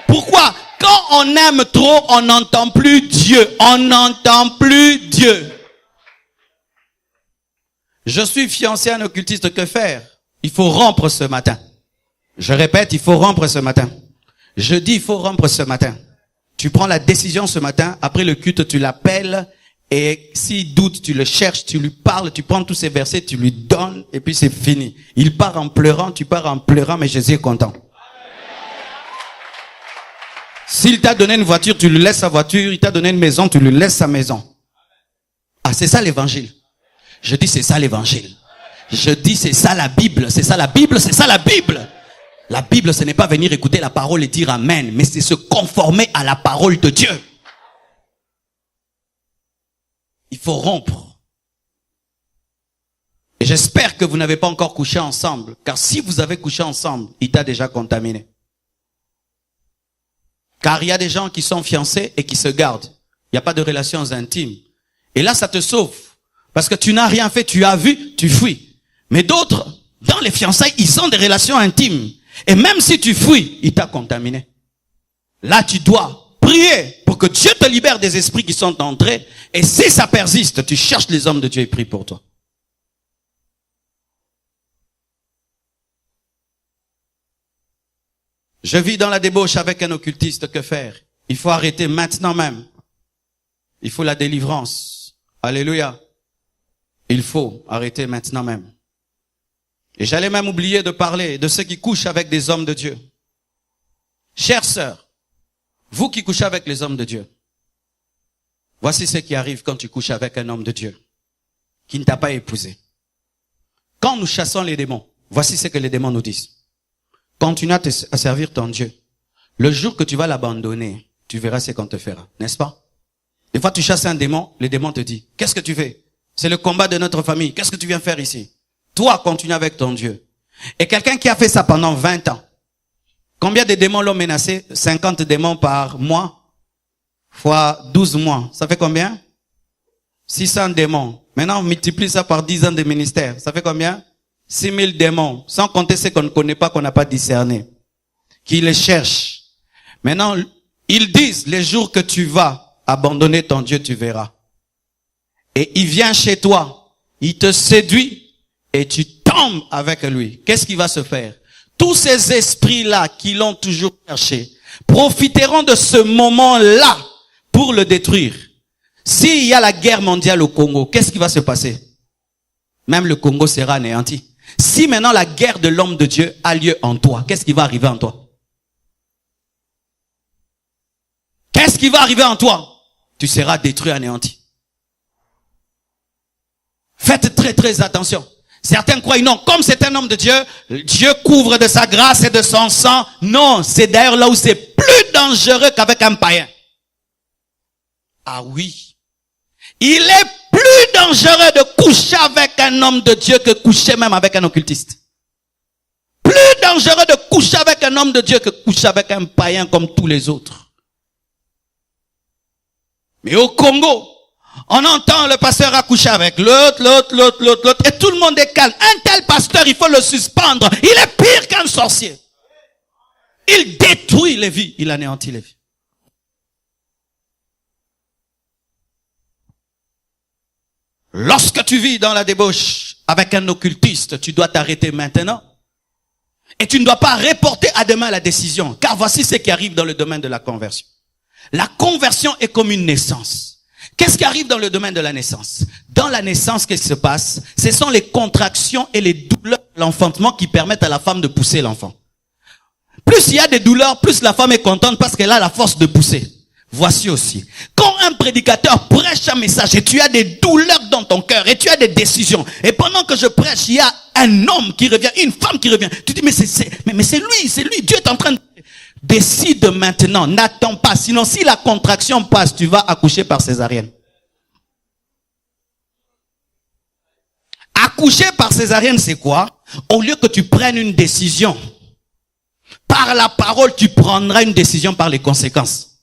Pourquoi? Quand on aime trop, on n'entend plus Dieu. On n'entend plus Dieu. Je suis fiancé à un occultiste, que faire? Il faut rompre ce matin. Je répète, il faut rompre ce matin. Je dis, il faut rompre ce matin. Tu prends la décision ce matin, après le culte, tu l'appelles, et s'il doute, tu le cherches, tu lui parles, tu prends tous ces versets, tu lui donnes, et puis c'est fini. Il part en pleurant, tu pars en pleurant, mais Jésus est content. S'il t'a donné une voiture, tu lui laisses sa voiture. Il t'a donné une maison, tu lui laisses sa maison. C'est ça l'évangile. Je dis c'est ça l'évangile. Je dis c'est ça la Bible. C'est ça la Bible, c'est ça la Bible. La Bible, ce n'est pas venir écouter la parole et dire amen, mais c'est se conformer à la parole de Dieu. Il faut rompre. Et j'espère que vous n'avez pas encore couché ensemble. Car si vous avez couché ensemble, il t'a déjà contaminé. Car il y a des gens qui sont fiancés et qui se gardent. Il n'y a pas de relations intimes. Et là, ça te sauve. Parce que tu n'as rien fait, tu as vu, tu fuis. Mais d'autres, dans les fiançailles, ils ont des relations intimes. Et même si tu fuis, il t'a contaminé. Là, tu dois prier pour que Dieu te libère des esprits qui sont entrés. Et si ça persiste, tu cherches les hommes de Dieu et prie pour toi. Je vis dans la débauche avec un occultiste, que faire? Il faut arrêter maintenant même. Il faut la délivrance. Alléluia. Il faut arrêter maintenant même. Et j'allais même oublier de parler de ceux qui couchent avec des hommes de Dieu. Chères sœurs, vous qui couchez avec les hommes de Dieu, voici ce qui arrive quand tu couches avec un homme de Dieu qui ne t'a pas épousé. Quand nous chassons les démons, voici ce que les démons nous disent. Continue à servir ton Dieu. Le jour que tu vas l'abandonner, tu verras ce qu'on te fera, n'est-ce pas? Des fois, tu chasses un démon, le démon te dit, qu'est-ce que tu fais? C'est le combat de notre famille. Qu'est-ce que tu viens faire ici? Toi, continue avec ton Dieu. Et quelqu'un qui a fait ça pendant 20 ans. Combien de démons l'ont menacé? 50 démons par mois, fois 12 mois. Ça fait combien? 600 démons. Maintenant, on multiplie ça par 10 ans de ministère. Ça fait combien? 6000 démons. Sans compter ceux qu'on ne connaît pas, qu'on n'a pas discerné. Qui les cherchent. Maintenant, ils disent, les jours que tu vas abandonner ton Dieu, tu verras. Et il vient chez toi. Il te séduit. Et tu tombes avec lui. Qu'est-ce qui va se faire? Tous ces esprits-là qui l'ont toujours cherché profiteront de ce moment-là pour le détruire. S'il y a la guerre mondiale au Congo, qu'est-ce qui va se passer? Même le Congo sera anéanti. Si maintenant la guerre de l'homme de Dieu a lieu en toi, qu'est-ce qui va arriver en toi? Qu'est-ce qui va arriver en toi? Tu seras détruit, anéanti. Faites très très attention. Certains croient, non, comme c'est un homme de Dieu, Dieu couvre de sa grâce et de son sang. Non, c'est d'ailleurs là où c'est plus dangereux qu'avec un païen. Ah oui. Il est plus dangereux de coucher avec un homme de Dieu que coucher même avec un occultiste. Plus dangereux de coucher avec un homme de Dieu que coucher avec un païen comme tous les autres. Mais au Congo, on entend le pasteur accoucher avec l'autre, et tout le monde est calme. Un tel pasteur, il faut le suspendre. Il est pire qu'un sorcier. Il détruit les vies, il anéantit les vies. Lorsque tu vis dans la débauche avec un occultiste, tu dois t'arrêter maintenant. Et tu ne dois pas reporter à demain la décision. Car voici ce qui arrive dans le domaine de la conversion. La conversion est comme une naissance. Qu'est-ce qui arrive dans le domaine de la naissance? Dans la naissance, qu'est-ce qui se passe? Ce sont les contractions et les douleurs de l'enfantement qui permettent à la femme de pousser l'enfant. Plus il y a des douleurs, plus la femme est contente parce qu'elle a la force de pousser. Voici aussi. Quand un prédicateur prêche un message et tu as des douleurs dans ton cœur et tu as des décisions, et pendant que je prêche, il y a un homme qui revient, une femme qui revient, tu dis mais c'est lui, Dieu est en train de... Décide maintenant, n'attends pas, sinon si la contraction passe, tu vas accoucher par césarienne. Accoucher par césarienne, c'est quoi? Au lieu que tu prennes une décision par la parole, tu prendras une décision par les conséquences.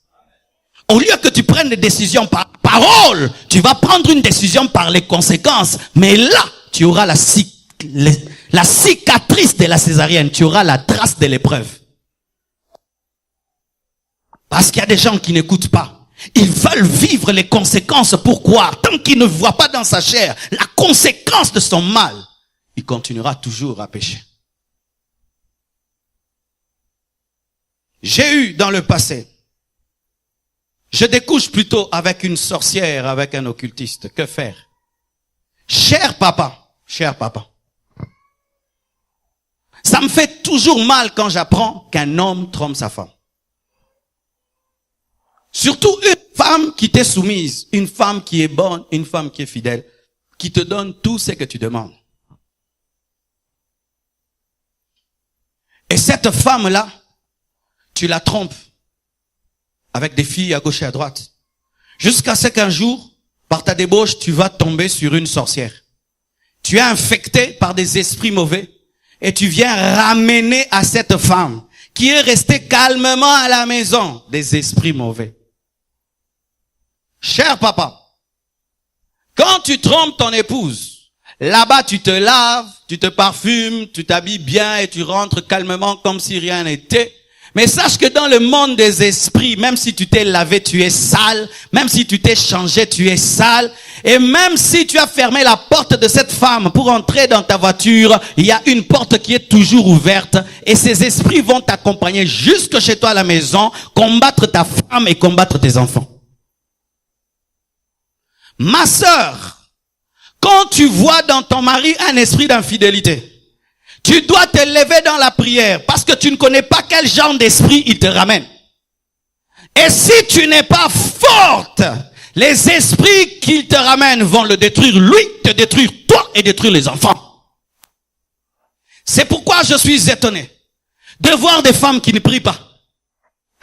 Au lieu que tu prennes des décisions par parole, tu vas prendre une décision par les conséquences. Mais là, tu auras la cicatrice de la césarienne, tu auras la trace de l'épreuve. Parce qu'il y a des gens qui n'écoutent pas. Ils veulent vivre les conséquences. Pourquoi? Tant qu'ils ne voient pas dans sa chair la conséquence de son mal, il continuera toujours à pécher. J'ai eu dans le passé, je découche plutôt avec une sorcière, avec un occultiste. Que faire? Cher papa, ça me fait toujours mal quand j'apprends qu'un homme trompe sa femme. Surtout une femme qui t'est soumise, une femme qui est bonne, une femme qui est fidèle, qui te donne tout ce que tu demandes. Et cette femme-là, tu la trompes avec des filles à gauche et à droite. Jusqu'à ce qu'un jour, par ta débauche, tu vas tomber sur une sorcière. Tu es infecté par des esprits mauvais et tu viens ramener à cette femme qui est restée calmement à la maison des esprits mauvais. Cher papa, quand tu trompes ton épouse, là-bas tu te laves, tu te parfumes, tu t'habilles bien et tu rentres calmement comme si rien n'était. Mais sache que dans le monde des esprits, même si tu t'es lavé, tu es sale. Même si tu t'es changé, tu es sale. Et même si tu as fermé la porte de cette femme pour entrer dans ta voiture, il y a une porte qui est toujours ouverte. Et ces esprits vont t'accompagner jusque chez toi à la maison, combattre ta femme et combattre tes enfants. Ma sœur, quand tu vois dans ton mari un esprit d'infidélité, tu dois te lever dans la prière parce que tu ne connais pas quel genre d'esprit il te ramène. Et si tu n'es pas forte, les esprits qu'il te ramène vont le détruire lui, te détruire toi et détruire les enfants. C'est pourquoi je suis étonné de voir des femmes qui ne prient pas.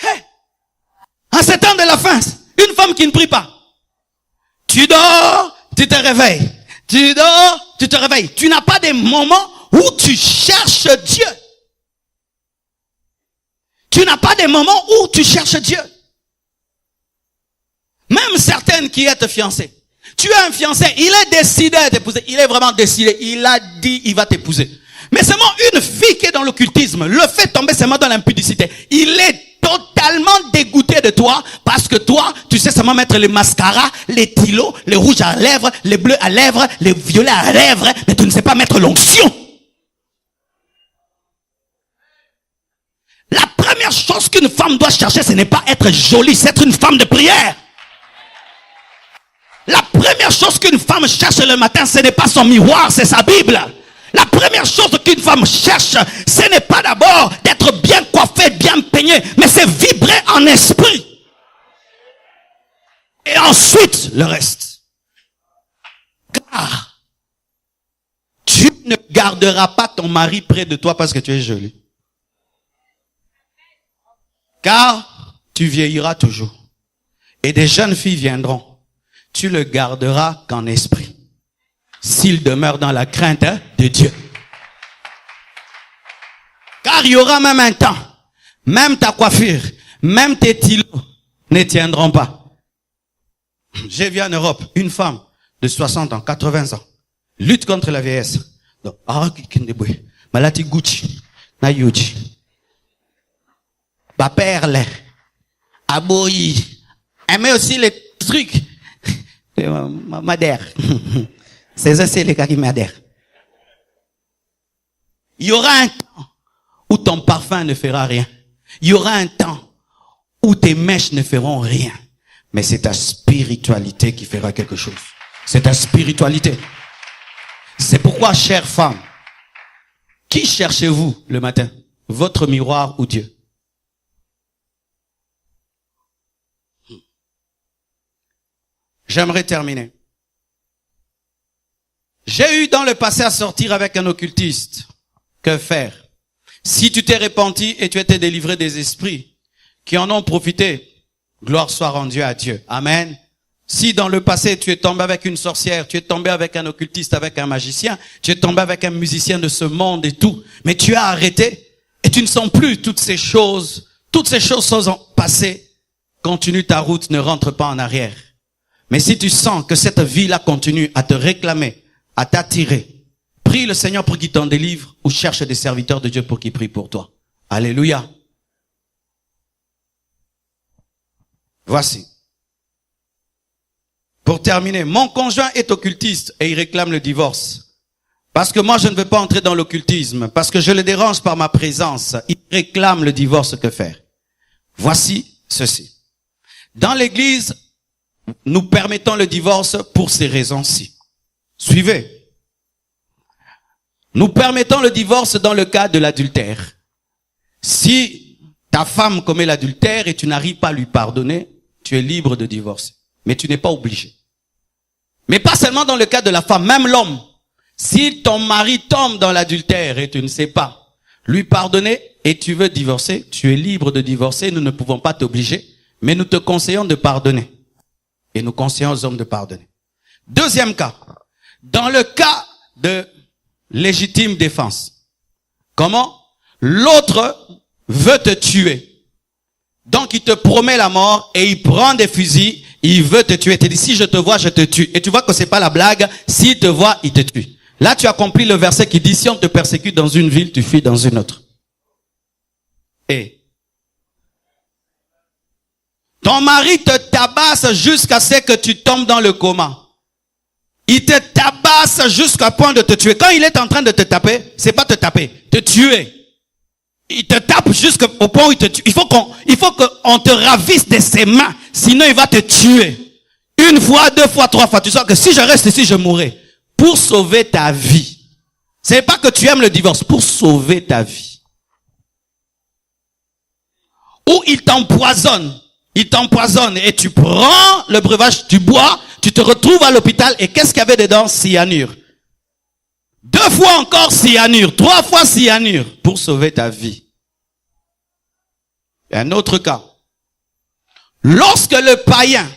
Hey, en ces temps de la fin, une femme qui ne prie pas. Tu dors, tu te réveilles. Tu dors, tu te réveilles. Tu n'as pas des moments où tu cherches Dieu. Tu n'as pas des moments où tu cherches Dieu. Même certaines qui êtes fiancées. Tu as un fiancé, il est décidé à t'épouser. Il est vraiment décidé. Il a dit, il va t'épouser. Mais seulement une fille qui est dans l'occultisme le fait tomber seulement dans l'impudicité. Il est totalement dégoûté de toi parce que toi, tu sais seulement mettre les mascaras, les stylos, les rouges à lèvres, les bleus à lèvres, les violets à lèvres, mais tu ne sais pas mettre l'onction. La première chose qu'une femme doit chercher, ce n'est pas être jolie, c'est être une femme de prière. La première chose qu'une femme cherche le matin, ce n'est pas son miroir, c'est sa Bible. La première chose qu'une femme cherche, ce n'est pas d'abord d'être bien coiffée, bien peignée, mais c'est vibrer en esprit. Et ensuite, le reste. Car tu ne garderas pas ton mari près de toi parce que tu es jolie. Car tu vieilliras toujours. Et des jeunes filles viendront. Tu le garderas qu'en esprit. S'il demeure dans la crainte de Dieu. Car il y aura même un temps, même ta coiffure, même tes stylos ne tiendront pas. J'ai vu en Europe une femme de 60 ans, 80 ans, lutte contre la vieillesse. Donc, malati Gucci, na Yuji, ba perle, aboyi, mais aussi les trucs, madère. C'est ça, c'est les gars qui m'adhèrent. Il y aura un temps où ton parfum ne fera rien. Il y aura un temps où tes mèches ne feront rien. Mais c'est ta spiritualité qui fera quelque chose. C'est ta spiritualité. C'est pourquoi, chère femme, qui cherchez-vous le matin? Votre miroir ou Dieu? J'aimerais terminer. J'ai eu dans le passé à sortir avec un occultiste. Que faire? Si tu t'es repenti et tu étais délivré des esprits qui en ont profité, gloire soit rendue à Dieu. Amen. Si dans le passé tu es tombé avec une sorcière, tu es tombé avec un occultiste, avec un magicien, tu es tombé avec un musicien de ce monde et tout, mais tu as arrêté et tu ne sens plus toutes ces choses sont passées, continue ta route, ne rentre pas en arrière. Mais si tu sens que cette vie-là continue à te réclamer, à t'attirer, prie le Seigneur pour qu'il t'en délivre ou cherche des serviteurs de Dieu pour qu'ils prient pour toi. Alléluia. Voici. Pour terminer, mon conjoint est occultiste et il réclame le divorce. Parce que moi je ne veux pas entrer dans l'occultisme, parce que je le dérange par ma présence. Il réclame le divorce, que faire? Voici ceci. Dans l'église, nous permettons le divorce pour ces raisons-ci. Suivez. Nous permettons le divorce dans le cas de l'adultère. Si ta femme commet l'adultère et tu n'arrives pas à lui pardonner, tu es libre de divorcer. Mais tu n'es pas obligé. Mais pas seulement dans le cas de la femme, même l'homme. Si ton mari tombe dans l'adultère et tu ne sais pas lui pardonner et tu veux divorcer, tu es libre de divorcer. Nous ne pouvons pas t'obliger, mais nous te conseillons de pardonner. Et nous conseillons aux hommes de pardonner. Deuxième cas. Dans le cas de légitime défense. Comment? L'autre veut te tuer. Donc il te promet la mort et il prend des fusils, il veut te tuer. Il te dit, si je te vois, je te tue. Et tu vois que c'est pas la blague, s'il te voit, il te tue. Là tu accomplis le verset qui dit, si on te persécute dans une ville, tu fuis dans une autre. Et ton mari te tabasse jusqu'à ce que tu tombes dans le coma. Il te tabasse jusqu'à point de te tuer. Quand il est en train de te taper, c'est pas te taper, te tuer. Il te tape jusqu'au point où il te tue. Il faut qu'on te ravisse de ses mains, sinon il va te tuer. Une fois, deux fois, trois fois. Tu sens que si je reste ici, je mourrai. Pour sauver ta vie. C'est pas que tu aimes le divorce, pour sauver ta vie. Ou il t'empoisonne. Il t'empoisonne et tu prends le breuvage, tu bois, tu te retrouves à l'hôpital et qu'est-ce qu'il y avait dedans? Cyanure. 2 fois encore cyanure, 3 fois cyanure pour sauver ta vie. Et un autre cas. Lorsque le païen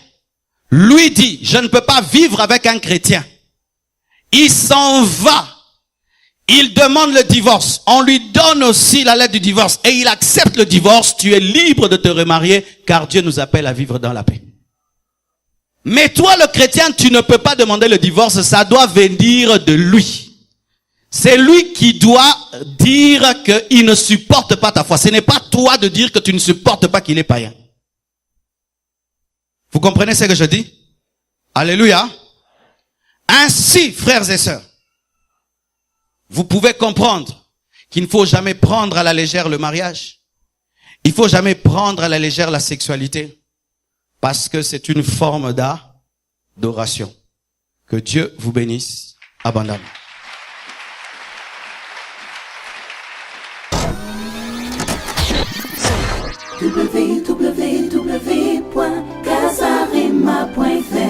lui dit, je ne peux pas vivre avec un chrétien, il s'en va. Il demande le divorce. On lui donne aussi la lettre du divorce. Et il accepte le divorce. Tu es libre de te remarier car Dieu nous appelle à vivre dans la paix. Mais toi, le chrétien, tu ne peux pas demander le divorce. Ça doit venir de lui. C'est lui qui doit dire qu'il ne supporte pas ta foi. Ce n'est pas toi de dire que tu ne supportes pas qu'il est païen. Vous comprenez ce que je dis? Alléluia. Ainsi, frères et sœurs, vous pouvez comprendre qu'il ne faut jamais prendre à la légère le mariage. Il ne faut jamais prendre à la légère la sexualité. Parce que c'est une forme d'adoration. Que Dieu vous bénisse abondamment. www.casarema.fr